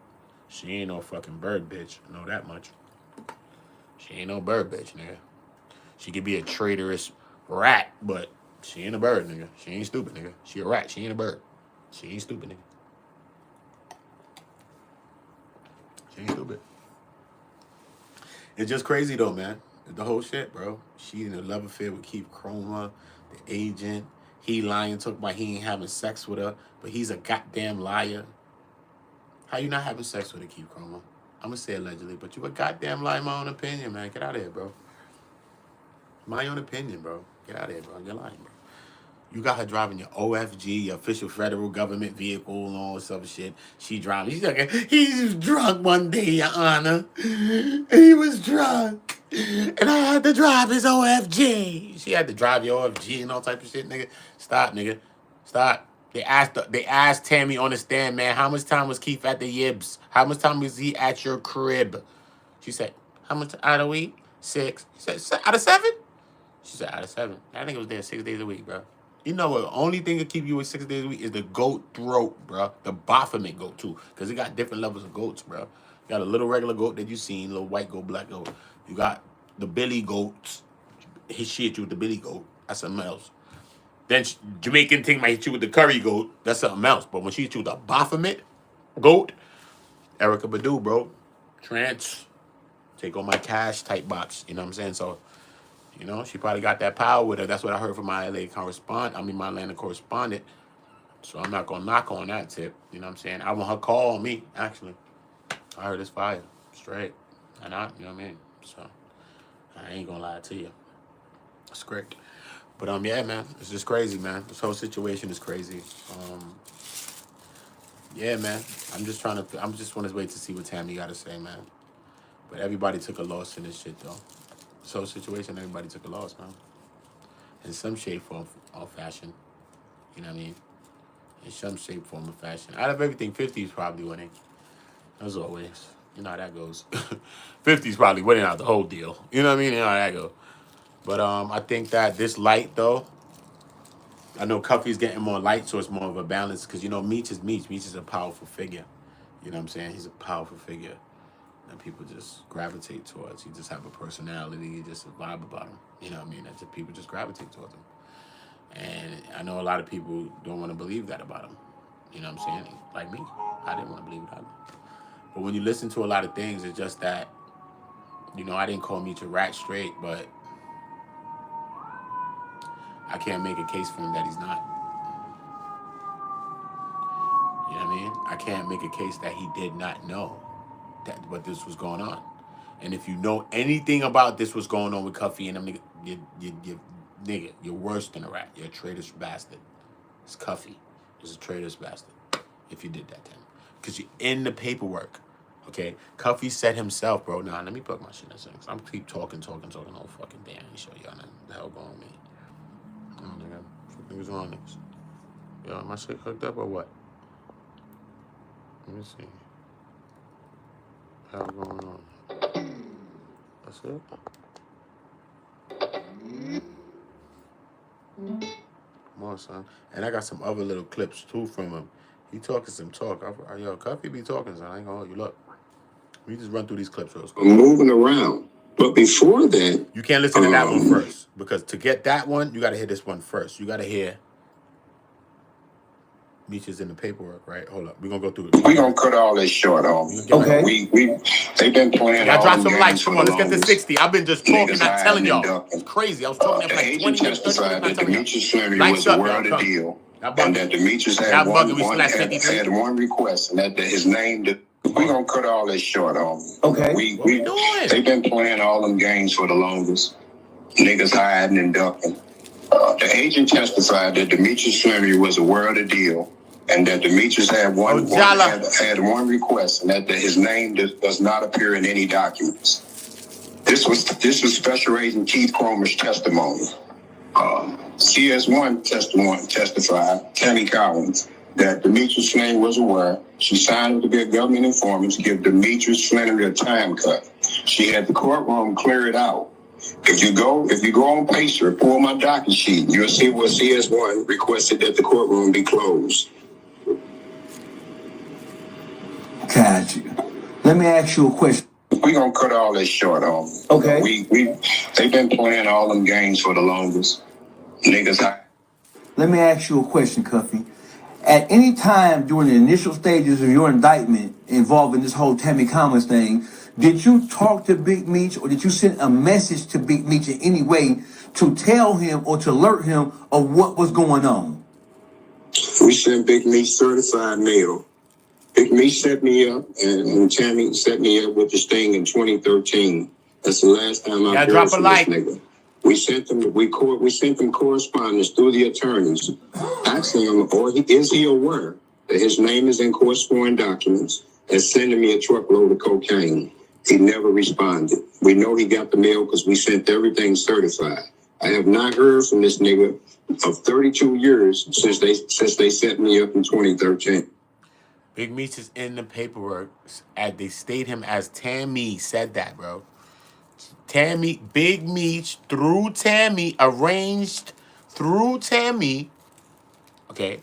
She ain't no fucking bird bitch. I know that much. She ain't no bird bitch, nigga. She could be a traitorous rat, but she ain't a bird, nigga. She ain't stupid, nigga. She a rat. She ain't a bird. She ain't stupid, nigga. She ain't stupid. It's just crazy, though, man. The whole shit, bro. She in a love affair with Keith CROMER, the agent. He lying, talking about he ain't having sex with her, but he's a goddamn liar. How you not having sex with a Keith CROMER? I'm going to say allegedly, but you a goddamn lie, my own opinion, man. Get out of here, bro. My own opinion, bro. Get out of here, bro. You're lying, bro. You got her driving your OFG, your official federal government vehicle, and all this other shit. She driving. She's like, he was drunk one day, Your Honor. He was drunk. And I had to drive his OFG. She had to drive your OFG and all type of shit, nigga. Stop, nigga. Stop. They asked Tammy on the stand, man, how much time was Keith at the Yibs? How much time was he at your crib? She said, how much out of a week? 6. He said, out of 7? She said, out of 7. I think it was there 6 days a week, bro. You know what? The only thing that keep you with 6 days a week is the goat throat, bro. The Baphomet goat, too. Because it got different levels of goats, bro. You got a little regular goat that you seen, little white goat, black goat. You got the Billy goats. She hit you with the Billy goat. That's something else. Then Jamaican thing might hit you with the curry goat. That's something else. But when she hit you with the Baphomet goat, Erica Badu, bro. Trance. Take all my cash type box. You know what I'm saying? So, you know, she probably got that power with her. That's what I heard from my LA my Atlanta correspondent. So I'm not going to knock on that tip. You know what I'm saying? I want her call me, actually. I heard it's fire. Straight. And you know what I mean? So I ain't going to lie to you. It's great. But, yeah, man. It's just crazy, man. This whole situation is crazy. Yeah, man. I just want to wait to see what Tammy got to say, man. But everybody took a loss in this shit, though. This whole situation, everybody took a loss, man. In some shape, form, or fashion. You know what I mean? In some shape, form, or fashion. Out of everything, 50 is probably winning. As always. You know how that goes. 50 is probably winning out the whole deal. You know what I mean? You know how that goes. But I think that this light, though, I know Cuffy's getting more light, so it's more of a balance. Because, you know, Meech is Meech. Meech is a powerful figure. You know what I'm saying? He's a powerful figure. And people just gravitate towards. He just have a personality, just a vibe about him. You know what I mean? That people just gravitate towards him. And I know a lot of people don't want to believe that about him. You know what I'm saying? Like me. I didn't want to believe it either. But when you listen to a lot of things, it's just that, you know, I didn't call Meech a rat straight, but I can't make a case for him that he's not. You know what I mean? I can't make a case that he did not know that what this was going on. And if you know anything about this, what's going on with Cuffy and them, nigga, you're worse than a rat. You're a traitorous bastard. It's Cuffy. He's a traitorous bastard. If you did that to him. Because you're in the paperwork. Okay? Cuffy said himself, bro. Nah, let me plug my shit in a second. I'm keep talking all fucking day. I ain't show y'all nothing. The hell going on with me. Oh, nigga. What niggas wrong niggas? Yo, am I shit hooked up or what? Let me see. Hell going on? That's it? More, son. And I got some other little clips, too, from him. He talking some talk. Yo, Cuffy be talking, son. I ain't gonna hold you. Look. Let me just run through these clips real quick. Moving around. But before that, You can't listen to that one first, because to get that one, you got to hear this one first. You got to hear Meech is in the paperwork, right? Hold up. We're going to go through it. We're going to cut all this short, homie. Okay. They've been playing Y'all all drop them some games likes. for Come the on, let's get to longest. 60. I've been just talking, Niggas not telling hiding and y'all. ducking. It's crazy. I was talking The for like 20 agent minutes, 30 minutes, testified not that telling y'all. Demetrius Fleming Likes was a up, y'all. world of Come. deal, Y'all and bugging. that Demetrius Y'all had bugging. We still one at 53. had one request, and that his name. We're gonna cut all this short, homie. Okay. What we doing? They've been playing all them games for the longest. Niggas hiding and ducking. The agent testified that Demetrius Fleming was a world of deal, and that Demetrius had had one request, and that his name does not appear in any documents. This was Special Agent Keith CROMER's testimony. CS1 testified, Tammy Cowens, that Demetrius Fleming was aware. She signed up to be a government informant to give Demetrius Fleming a time cut. She had the courtroom clear it out. If you go on Pacer, pull my docket sheet, you'll see where CS1 requested that the courtroom be closed. Got you. Let me ask you a question. We're gonna cut all this short, homie. Okay. They've been playing all them games for the longest. Niggas. Let me ask you a question, Cuffy. At any time during the initial stages of your indictment involving this whole Tammy Cowens thing, did you talk to Big Meech, or did you send a message to Big Meech in any way to tell him or to alert him of what was going on? We sent Big Meech certified mail. Big Meech set me up, and Tammy set me up with this thing in 2013. That's the last time I heard from this nigga. We sent them correspondence through the attorneys, asking him, is he aware that his name is in court sworn documents, and sending me a truckload of cocaine. He never responded. We know he got the mail because we sent everything certified. I have not heard from this nigga of 32 years since they set me up in 2013. Big Meech is in the paperwork. They state him as Tammy said that, bro. Tammy, Big Meech through Tammy, arranged through Tammy, okay,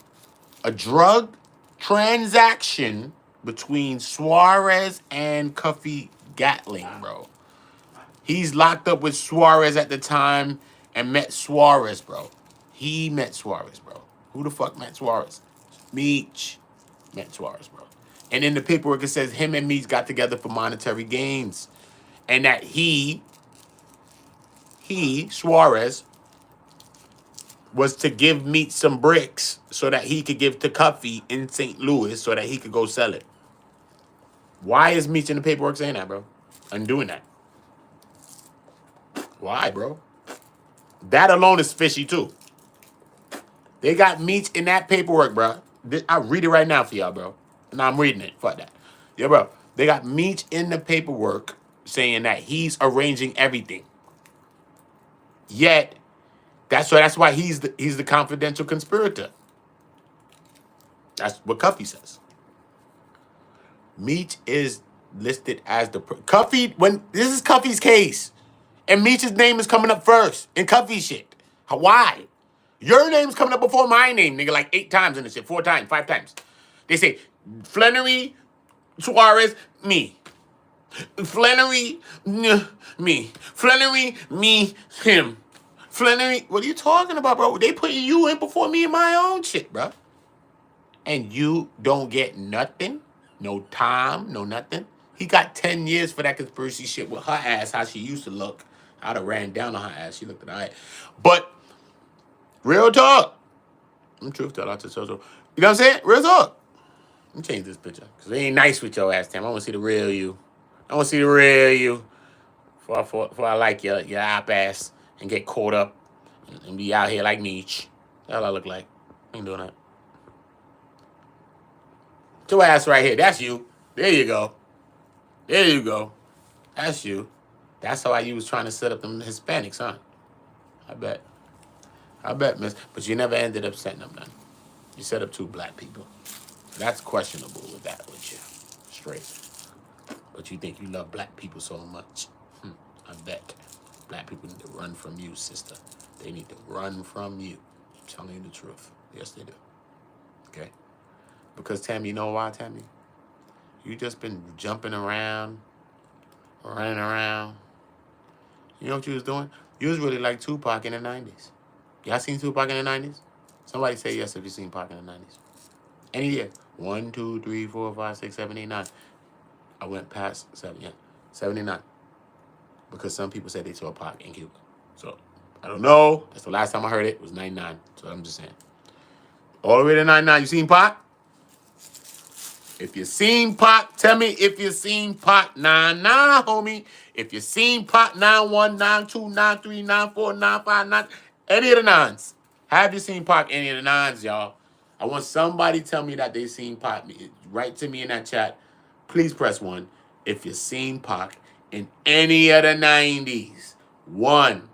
a drug transaction between Suarez and Cuffy Gatling, bro. He's locked up with Suarez at the time and met Suarez, bro. He met Suarez, bro. Who the fuck met Suarez? Meech met Suarez, bro. And in the paperwork, it says him and Meech got together for monetary gains. And that he, Suarez, was to give Meech some bricks so that he could give to Cuffy in St. Louis so that he could go sell it. Why is Meech in the paperwork saying that, bro? And doing that? Why, bro? That alone is fishy, too. They got Meech in that paperwork, bro. I'll read it right now for y'all, bro. And I'm reading it. Fuck that. Yeah, bro. They got Meech in the paperwork saying that he's arranging everything. Yet, that's why he's the confidential conspirator. That's what Cuffy says. Meech is listed as the Cuffy when this is Cuffy's case, and Meech's name is coming up first in Cuffy shit. Why? Your name's coming up before my name, nigga, like 8 times in this shit, 4 times, 5 times. They say Flannery, Suarez, me. Flannery, me. Flannery, me, him. Flannery, what are you talking about, bro? They putting you in before me and my own shit, bro. And you don't get nothing? No time, no nothing? He got 10 years for that conspiracy shit with her ass, how she used to look. I'd have ran down on her ass. She looked at her ass. But, real talk. I'm truth teller. You know what I'm saying? Real talk. Let me change this picture. Because it ain't nice with your ass, Tam. I want to see the real you. I want to see the real you. Before I like your op ass and get caught up and be out here like Meech. That's all I look like. I ain't doing that. Your ass right here. That's you. There you go. There you go. That's you. That's how you was trying to set up them Hispanics, huh? I bet, miss. But you never ended up setting them none. You set up 2 black people. That's questionable with you. Straight. But you think you love black people so much. I bet. Black people need to run from you, sister. They need to run from you. I'm telling you the truth. Yes, they do. Okay? Because, Tammy, you know why, Tammy? You just been jumping around, running around, You know what you was doing? You was really like Tupac in the 90s. Y'all seen Tupac in the 90s? Somebody say yes if you seen Pac in the 90s. Any year. 1, 2, 3, 4, 5, 6, 7, 8, 9. I went past 7, yeah. 79. Because some people said they saw Pac in Cuba. So, I don't know. That's the last time I heard it. It was 99. So, I'm just saying. All the way to 99. You seen Pac? If you seen Pac, tell me if you seen Pac. 99, homie. If you seen Pac, 91, 92, 93, 94, 95, 9, any of the nines. Have you seen Pac any of the nines, y'all? I want somebody to tell me that they seen Pac. Write to me in that chat. Please press 1 if you seen Pac in any of the 90s. 1,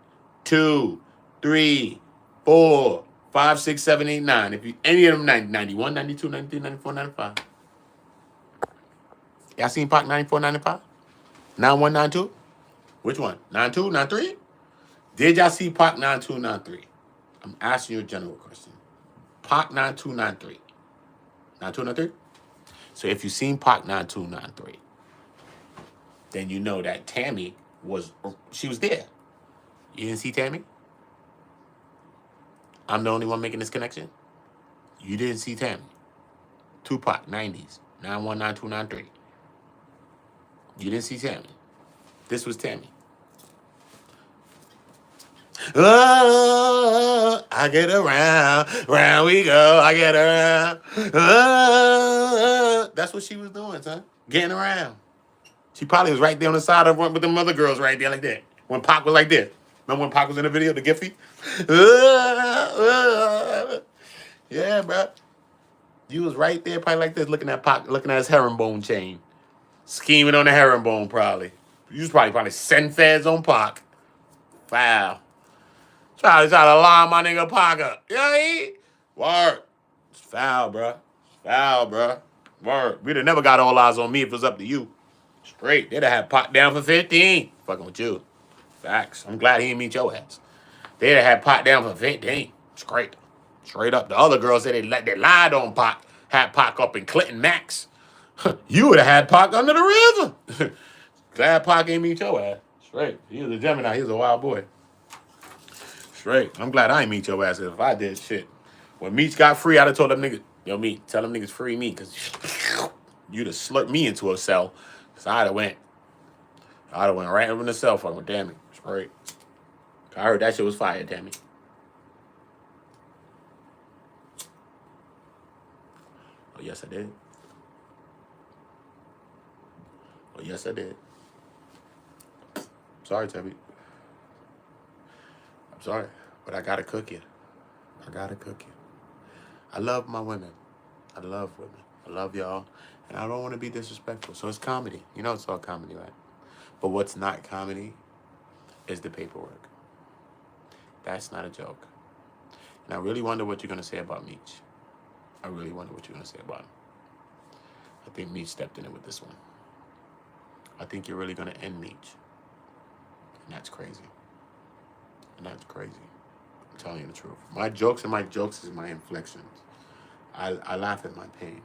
2, 3, 4, 5, 6, 7, 8, 9. If you any of them 91, 92, 93, 94, 95. Y'all seen Pac 94, 95? 91, 92? Which one? 92, 93? Did y'all see Pac 92, 93? I'm asking you a general question. Pac 92, 93. 92, 93? So if you seen Pac 92, 93, then you know that Tammy she was there. You didn't see Tammy? I'm the only one making this connection? You didn't see Tammy. Tupac, 90s. 91, 92, 93. You didn't see Tammy. This was Tammy. Oh, I get around, round we go, I get around. Oh, that's what she was doing, son. Getting around. She probably was right there on the side of one with them other girls right there like that. When Pac was like this. Remember when Pac was in the video, the Giphy? Yeah, bro. You was right there probably like this, looking at Pac, looking at his herringbone chain. Scheming on the herringbone, probably. You was probably send feds on Pac. Wow. Try to line my nigga Pac up. You know what I mean? Word. It's foul, bro. It's foul, bro. Word. We'd have never got all eyes on me if it was up to you. Straight. They'd have had Pac down for 15. Fucking with you. Facts. I'm glad he didn't meet your ass. They'd have had Pac down for 15. Straight. Straight up. The other girls said they lied on Pac. Had Pac up in Clinton Max. You would have had Pac under the river. Glad Pac ain't meet your ass. Straight. He was a Gemini. He was a wild boy. Straight. I'm glad I ain't meet your ass. If I did shit. When Meech got free, I'd have told them niggas, yo, Meech, tell them niggas free me, because you'd have slurped me into a cell. Because I'd have went right over in the cell phone with Tammy. Straight. I heard that shit was fire, Tammy. Oh, yes, I did. Oh, yes, I did. Sorry, Tammy. I'm sorry, but I gotta cook you. I gotta cook you. I love my women. I love women. I love y'all. And I don't want to be disrespectful. So it's comedy. You know it's all comedy, right? But what's not comedy is the paperwork. That's not a joke. And I really wonder what you're going to say about Meech. I really wonder what you're going to say about him. I think Meech stepped in it with this one. I think you're really going to end Meech. And that's crazy. And that's crazy. I'm telling you the truth. My jokes is my inflections. I laugh at my pain.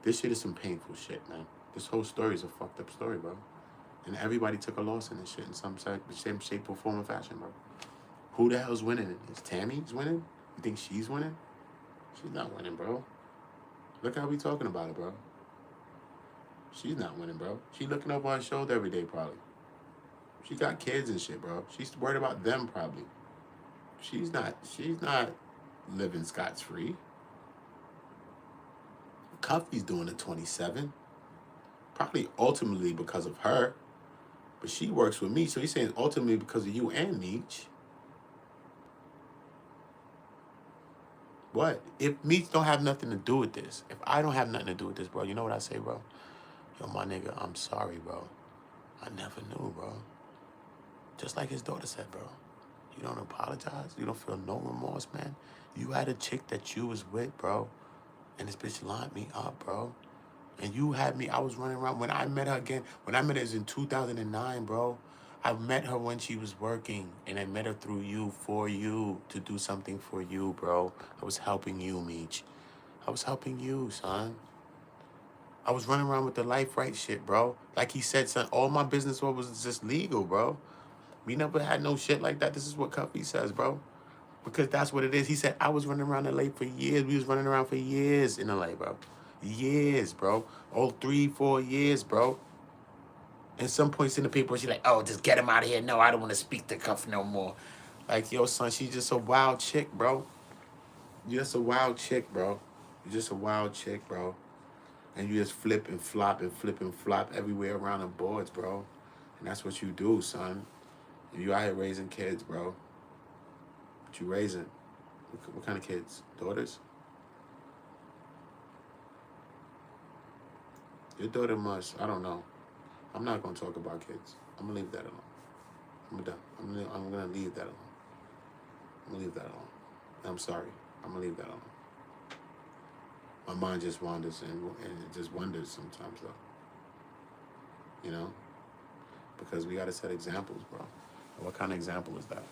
This shit is some painful shit, man. This whole story is a fucked up story, bro. And everybody took a loss in this shit in some shape or form or fashion, bro. Who the hell's winning in this? Tammy's winning? You think she's winning? She's not winning, bro. Look how we talking about it, bro. She's not winning, bro. She looking over her shoulder every day, probably. She got kids and shit, bro. She's worried about them, probably. She's not living scot-free. Cuffy's doing a 27. Probably ultimately because of her. But she works with me, so he's saying ultimately because of you and Meech. What? If Meech don't have nothing to do with this, if I don't have nothing to do with this, bro, you know what I say, bro? Yo, my nigga, I'm sorry, bro. I never knew, bro. Just like his daughter said, bro. You don't apologize? You don't feel no remorse, man? You had a chick that you was with, bro. And this bitch lined me up, bro. And you had me, I was running around. When I met her again, when I met her, it was in 2009, bro. I met her when she was working. And I met her through you, for you, to do something for you, bro. I was helping you, Meech. I was helping you, son. I was running around with the life right shit, bro. Like he said, son, all my business was just legal, bro. We never had no shit like that. This is what Cuffy says, bro. Because that's what it is. He said, I was running around LA for years. We was running around for years in LA, bro. Years, bro. Oh, 3-4 years, bro. And some points in the paper, she's like, oh, just get him out of here. No, I don't want to speak to Cuff no more. Like, yo, son, she's just a wild chick, bro. You're just a wild chick, bro. You're just a wild chick, bro. And you just flip and flop and flip and flop everywhere around the boards, bro. And that's what you do, son. You out here raising kids, bro. What you raising? What kind of kids? Daughters? Your daughter must, I don't know. I'm not going to talk about kids. I'm going to leave that alone. I'm done. I'm going to leave that alone. I'm going to leave that alone. I'm sorry. I'm going to leave that alone. My mind just wanders and it just wonders sometimes, though. You know? Because we got to set examples, bro. What kind of example is that?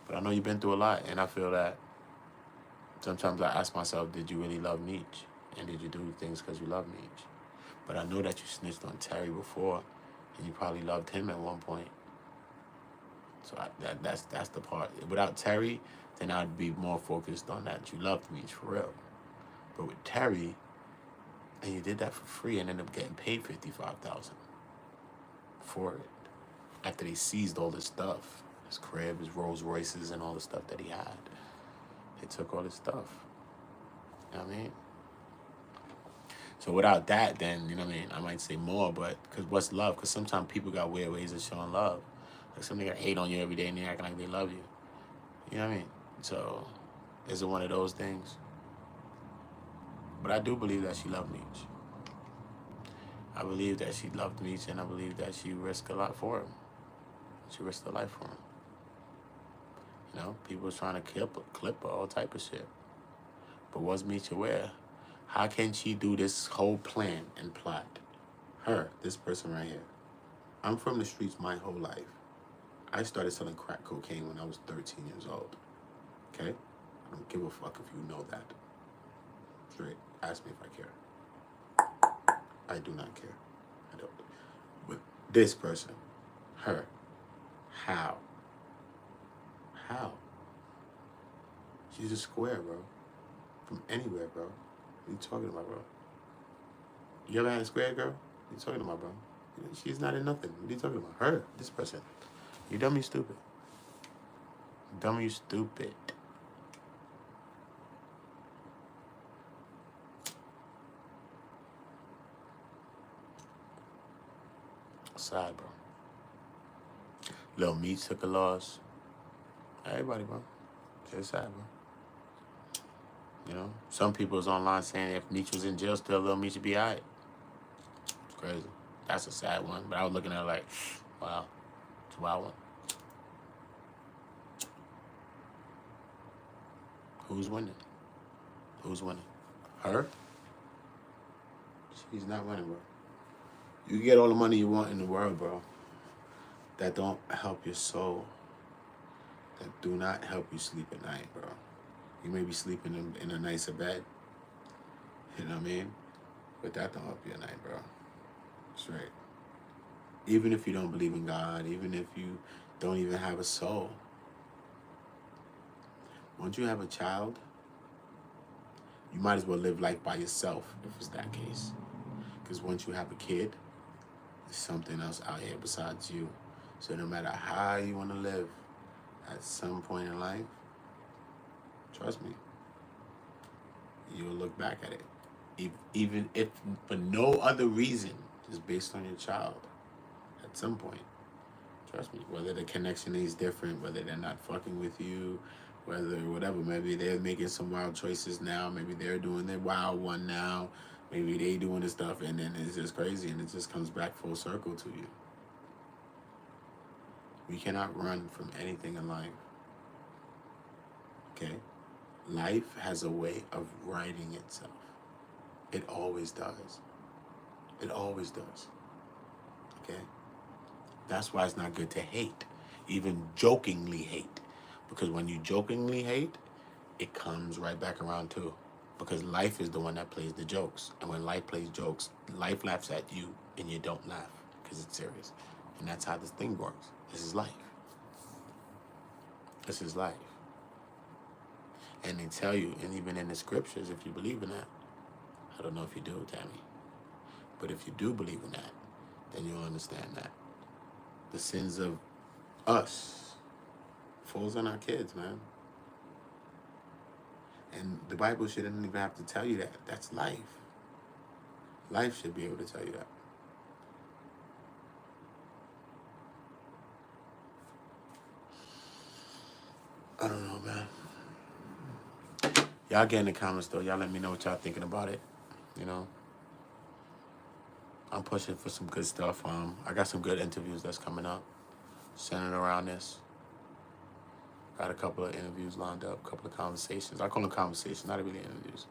But I know you've been through a lot, and I feel that sometimes I ask myself, did you really love Meech? And did you do things because you love Meech? But I know that you snitched on Terry before, and you probably loved him at one point. So that's the part. Without Terry, then I'd be more focused on that you loved Meech for real. But with Terry, and you did that for free and ended up getting paid $55,000 for it. After they seized all his stuff, his crib, his Rolls Royces, and all the stuff that he had. They took all his stuff. You know what I mean? So without that, then, you know what I mean? I might say more, but, because what's love? Because sometimes people got weird ways of showing love. Like some nigga hate on you every day and they acting like they love you. You know what I mean? So, is it one of those things? But I do believe that she loved Meech. I believe that she loved Meech, and I believe that she risked a lot for him. She risked her life for him. You know, people was trying to clip her, all type of shit. But was Meech aware? How can she do this whole plan and plot? Her, this person right here. I'm from the streets my whole life. I started selling crack cocaine when I was 13 years old. Okay? I don't give a fuck if you know that. Straight. Ask me if I care. I do not care. I don't. With this person, her, how? How? She's a square, bro. From anywhere, bro. What are you talking about, bro? You ever had a square girl? What are you talking about, bro? She's not in nothing. What are you talking about? Her, this person. You dumb, you stupid. Dumb, you stupid. Sad, bro. Lil Meech took a loss. Everybody, bro. Just sad, bro. You know, some people is online saying if Meech was in jail still, Lil Meech would be alright. It's crazy. That's a sad one. But I was looking at it like, wow, it's a wild one. Who's winning? Who's winning? Her? She's not winning, bro. You can get all the money you want in the world, bro. That don't help your soul. That do not help you sleep at night, bro. You may be sleeping in a nicer bed. You know what I mean? But that don't help you at night, bro. Straight. Even if you don't believe in God, even if you don't even have a soul. Once you have a child, you might as well live life by yourself if it's that case. Because once you have a kid, there's something else out here besides you. So no matter how you want to live, at some point in life, trust me, you'll look back at it. Even if for no other reason, just based on your child, at some point. Trust me, whether the connection is different, whether they're not fucking with you, whether whatever, maybe they're making some wild choices now, maybe they're doing their wild one now, maybe they doing this stuff, and then it's just crazy, and it just comes back full circle to you. We cannot run from anything in life. Okay? Life has a way of righting itself. It always does. It always does. Okay? That's why it's not good to hate. Even jokingly hate. Because when you jokingly hate, it comes right back around too. Because life is the one that plays the jokes. And when life plays jokes, life laughs at you and you don't laugh because it's serious. And that's how this thing works. This is life. This is life. And they tell you, and even in the scriptures, if you believe in that, I don't know if you do, Tammy, but if you do believe in that, then you'll understand that the sins of us falls on our kids, man. And the Bible shouldn't even have to tell you that. That's life. Life should be able to tell you that. I don't know, man. Y'all get in the comments, though. Y'all let me know what y'all thinking about it. You know, I'm pushing for some good stuff. I got some good interviews that's coming up, centered around this. Got a couple of interviews lined up, a couple of conversations. I call them conversations, not really interviews.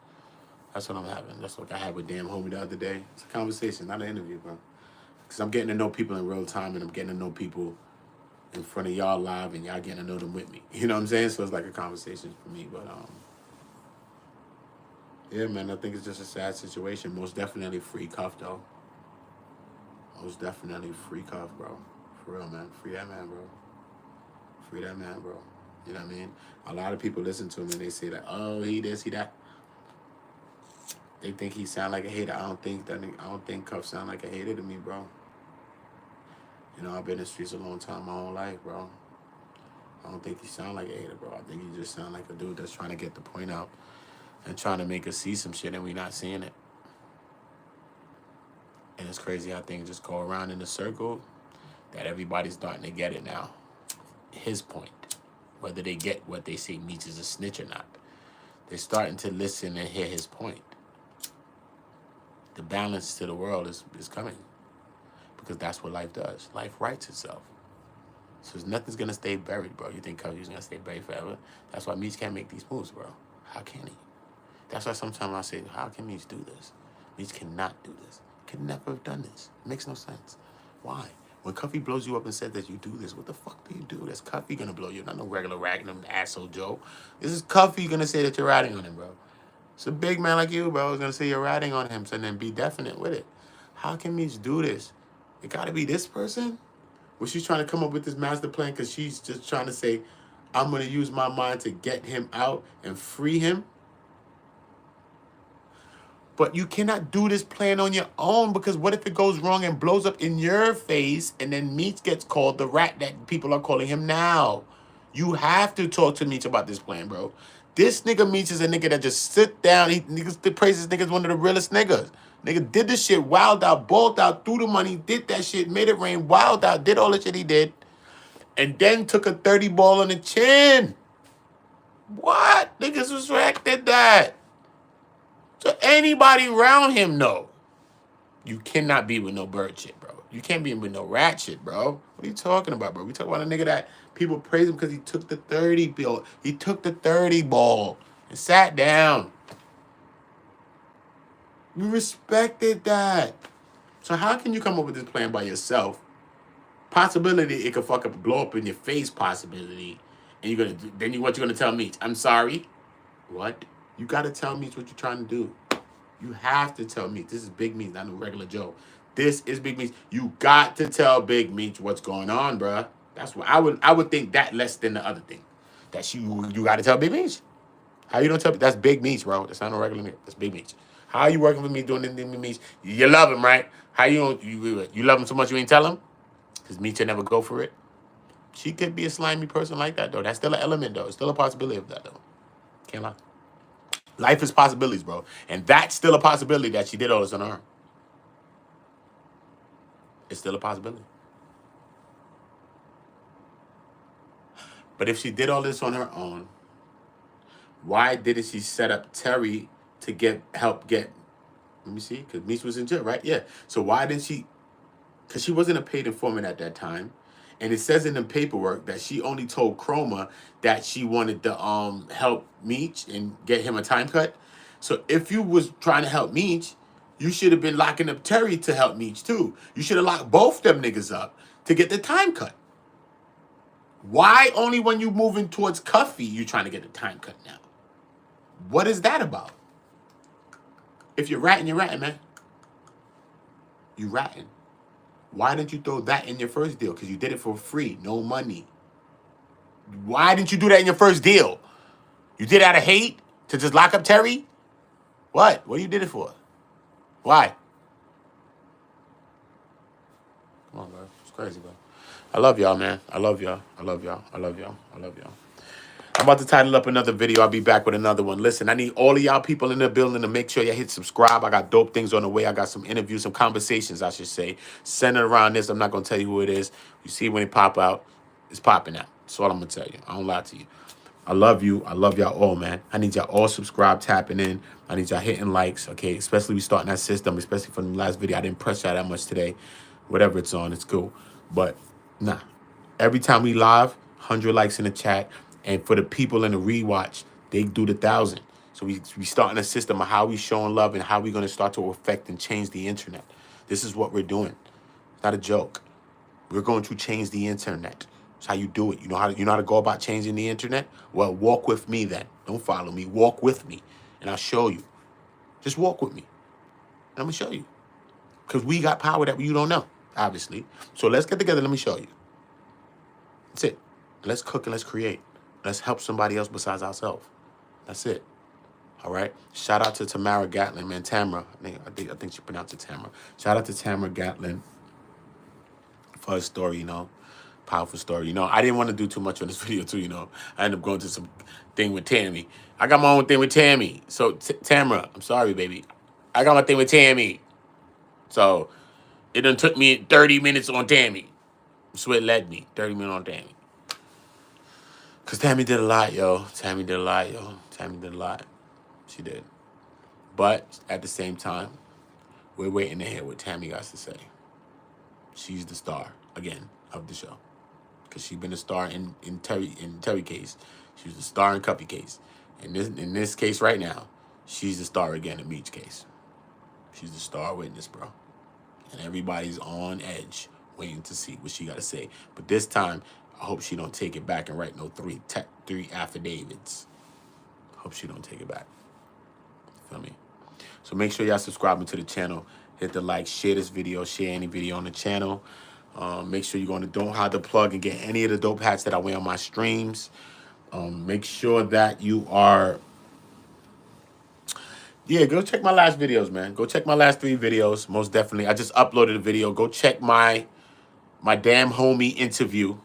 That's what I'm having. That's what I had with Damn Homie the other day. It's a conversation, not an interview, bro. Because I'm getting to know people in real time, and I'm getting to know people in front of y'all live, and y'all getting to know them with me. You know what I'm saying? So it's like a conversation for me. But yeah, man, I think it's just a sad situation. Most definitely free Cuff, though. Most definitely free Cuff, bro. For real, man. Free that man, bro. Free that man, bro. You know what I mean? A lot of people listen to him and they say that, oh, he this, he that. They think he sound like a hater. I don't think Cuff sound like a hater to me, bro. You know, I've been in the streets a long time, my whole life, bro. I don't think he sound like a hater, bro. I think he just sound like a dude that's trying to get the point out and trying to make us see some shit, and we not seeing it. And it's crazy how things just go around in a circle that everybody's starting to get it now. His point. Whether they get what they say Meech is a snitch or not. They're starting to listen and hear his point. The balance to the world is coming. Because that's what life does. Life writes itself. So nothing's going to stay buried, bro. You think Cuffy's going to stay buried forever? That's why Meech can't make these moves, bro. How can he? That's why sometimes I say, how can Meech do this? Meech cannot do this. Could never have done this. It makes no sense. Why? When Cuffy blows you up and says that you do this, what the fuck do you do? That's Cuffy gonna blow you. Not no regular ragnar asshole Joe. This is Cuffy gonna say that you're ratting on him, bro. It's a big man like you, bro, who's gonna say you're ratting on him, so then be definite with it. How can Meech do this? It gotta be this person? Was she trying to come up with this master plan because she's just trying to say, I'm gonna use my mind to get him out and free him? But you cannot do this plan on your own, because what if it goes wrong and blows up in your face and then Meech gets called the rat that people are calling him now? You have to talk to Meech about this plan, bro. This nigga Meech is a nigga that just sit down. Niggas praise this nigga one of the realest niggas. Nigga did this shit, wild out, balled out, threw the money, did that shit, made it rain, wild out, did all the shit he did, and then took a 30 ball on the chin. What? Niggas respected that. So anybody around him know. You cannot be with no bird shit, bro. You can't be with no rat shit, bro. What are you talking about, bro? We talk about a nigga that people praise him because he took the 30 ball. He took the 30 ball and sat down. We respected that. So how can you come up with this plan by yourself? Possibility it could fuck up, blow up in your face. Possibility, and what you're gonna tell Meech? I'm sorry. What? You gotta tell Meech what you're trying to do. You have to tell Meech. This is Big Meech, not no regular Joe. This is Big Meech. You got to tell Big Meech what's going on, bruh. That's what I would think that less than the other thing. That you got to tell Big Meech. How you don't tell? That's Big Meech, bro. That's not no regular Meech. That's Big Meech. How are you working with me doing this thing with Meech? You love him, right? How you love him so much you ain't tell him? Because Meech will never go for it. She could be a slimy person like that, though. That's still an element, though. It's still a possibility of that, though. Can't lie. Life is possibilities, bro. And that's still a possibility that she did all this on her own. It's still a possibility. But if she did all this on her own, why didn't she set up Terry to help get, let me see, because Meech was in jail, right? Yeah. So why didn't she, because she wasn't a paid informant at that time. And it says in the paperwork that she only told CROMER that she wanted to help Meech and get him a time cut. So if you was trying to help Meech, you should have been locking up Terry to help Meech too. You should have locked both them niggas up to get the time cut. Why only when you moving towards Cuffy you trying to get the time cut now? What is that about? If you're ratting, man. You ratting. Why didn't you throw that in your first deal? Because you did it for free, no money. Why didn't you do that in your first deal? You did it out of hate to just lock up Terry? What? What you did it for? Why? Come on, bro. It's crazy, bro. I love y'all, man. I love y'all. I love y'all. I love y'all. I love y'all. I'm about to title up another video. I'll be back with another one. Listen, I need all of y'all people in the building to make sure you hit subscribe. I got dope things on the way. I got some interviews, some conversations, I should say, centered around this. I'm not going to tell you who it is. You see when it pop out, it's popping out. That's all I'm going to tell you. I don't lie to you. I love you. I love y'all all, man. I need y'all all subscribe, tapping in. I need y'all hitting likes, okay? Especially we starting that system, especially from the last video. I didn't press y'all that much today. Whatever it's on, it's cool. But, nah. Every time we live, 100 likes in the chat. And for the people in the rewatch, they do the 1,000. So we starting a system of how we showing love and how we going to start to affect and change the internet. This is what we're doing. It's not a joke. We're going to change the internet. That's how you do it. You know how to go about changing the internet? Well, walk with me then. Don't follow me. Walk with me. And I'll show you. Just walk with me. And I'm going to show you. Because we got power that you don't know, obviously. So let's get together. Let me show you. That's it. Let's cook and let's create. Let's help somebody else besides ourselves. That's it. All right. Shout out to Tamara Gatling, man. Tamara. I think she pronounced it Tamara. Shout out to Tamara Gatling for her story, you know. Powerful story. You know, I didn't want to do too much on this video, too, you know. I ended up going to some thing with Tammy. I got my own thing with Tammy. So, Tamara, I'm sorry, baby. I got my thing with Tammy. So, it done took me 30 minutes on Tammy. So it led me 30 minutes on Tammy. Because Tammy did a lot, yo. Tammy did a lot, yo. Tammy did a lot. She did. But at the same time, we're waiting to hear what Tammy got to say. She's the star, again, of the show. Because she's been a star in Terry case. She was the star in Cuffy case. In this case right now, she's the star again in Meech case. She's the star witness, bro. And everybody's on edge waiting to see what she got to say. But this time, I hope she don't take it back and write no three affidavits. Hope she don't take it back. Feel me? So make sure y'all subscribing to the channel. Hit the like, share this video, share any video on the channel. Make sure you go on to Don't Hide the Plug and get any of the dope hats that I wear on my streams. Make sure that you are... Yeah, go check my last videos, man. Go check my last 3 videos, most definitely. I just uploaded a video. Go check my damn homie interview,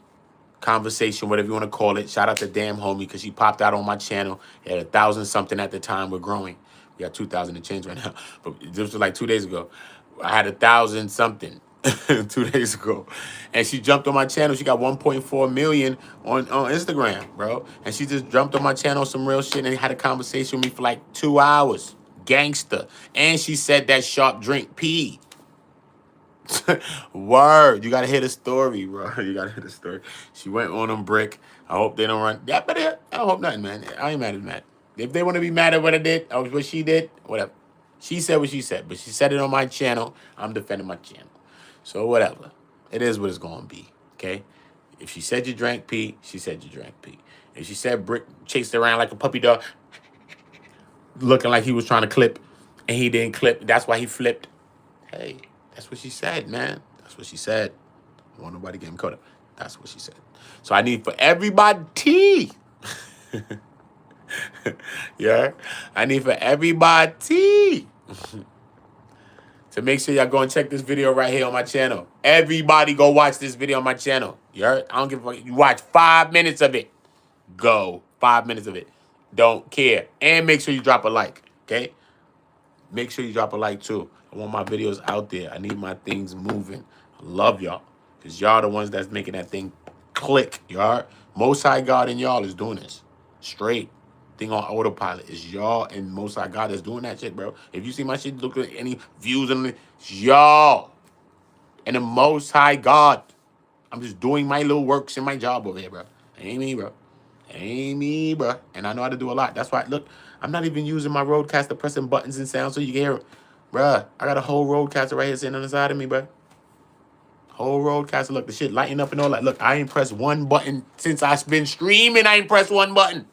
conversation, whatever you want to call it. Shout out to damn homie because she popped out on my channel. It had 1,000 something at the time. We're growing. We got 2,000 and change right now. But this was like 2 days ago. I had 1,000 something 2 days ago. And she jumped on my channel. She got 1.4 million on Instagram, bro. And she just jumped on my channel, some real shit, and had a conversation with me for like 2 hours. Gangster. And she said that sharp drink pee. Word. You gotta hear the story, bro. You gotta hear the story. She went on them brick. I hope they don't run. Yeah, but I don't hope nothing, man. I ain't mad at that. If they want to be mad at what I did, or what she did, whatever. She said what she said, but she said it on my channel. I'm defending my channel. So whatever. It is what it's gonna be. Okay? If she said you drank pee, she said you drank pee. If she said Brick chased around like a puppy dog, looking like he was trying to clip, and he didn't clip, that's why he flipped. Hey, that's what she said, man. That's what she said. I don't want nobody getting caught up. That's what she said. So I need for everybody. Yeah. I need for everybody to make sure y'all go and check this video right here on my channel. Everybody go watch this video on my channel. You heard? I don't give a fuck. You watch 5 minutes of it. Go. 5 minutes of it. Don't care. And make sure you drop a like. Okay? Make sure you drop a like too. I want my videos out there. I need my things moving. I love y'all. Because y'all the ones that's making that thing click. Y'all. Most High God and y'all is doing this. Straight. Thing on autopilot. It's y'all and Most High God that's doing that shit, bro. If you see my shit, look at any views on it, it's y'all. And the Most High God. I'm just doing my little works in my job over here, bro. Ain't me, bro. Ain't me, bro. And I know how to do a lot. That's why, look, I'm not even using my roadcaster pressing buttons and sound so you can hear it. Bruh, I got a whole roadcaster right here sitting on the side of me, bruh. Whole roadcaster. Look, the shit lighting up and all that. Look, I ain't pressed one button since I've been streaming. I ain't pressed one button.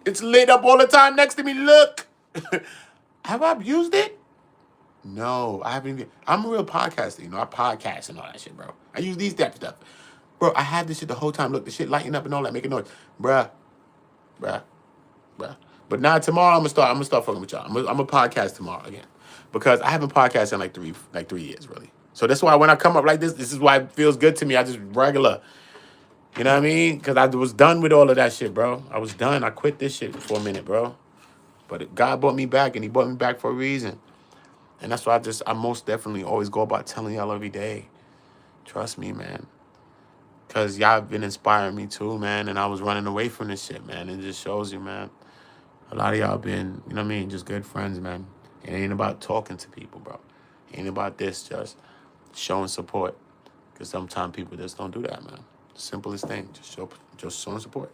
It's lit up all the time next to me. Look. Have I abused it? No, I haven't even. I'm a real podcaster, you know. I podcast and all that shit, bro. I use these type of stuff. Bro, I had this shit the whole time. Look, the shit lighting up and all that, making noise. Bruh. But now tomorrow I'm gonna start fucking with y'all. I'm a podcast tomorrow again. Because I haven't podcasted in like 3 years, really. So that's why when I come up like this is why it feels good to me. I just regular. You know what I mean? Because I was done with all of that shit, bro. I was done. I quit this shit for a minute, bro. But God brought me back, and he brought me back for a reason. And that's why I most definitely always go about telling y'all every day. Trust me, man. Because y'all been inspiring me too, man. And I was running away from this shit, man. It just shows you, man. A lot of y'all been, you know what I mean, just good friends, man. It ain't about talking to people, bro. It ain't about this, just showing support. Because sometimes people just don't do that, man. Simplest thing, just showing support.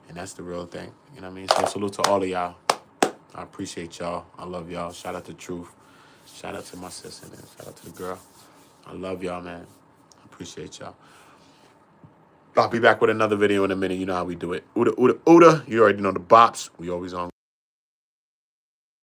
And that's the real thing, you know what I mean? So salute to all of y'all. I appreciate y'all. I love y'all. Shout out to Truth. Shout out to my sister, man. Shout out to the girl. I love y'all, man. I appreciate y'all. I'll be back with another video in a minute. You know how we do it. Ooda, ooda, ooda. You already know the bops. We always on.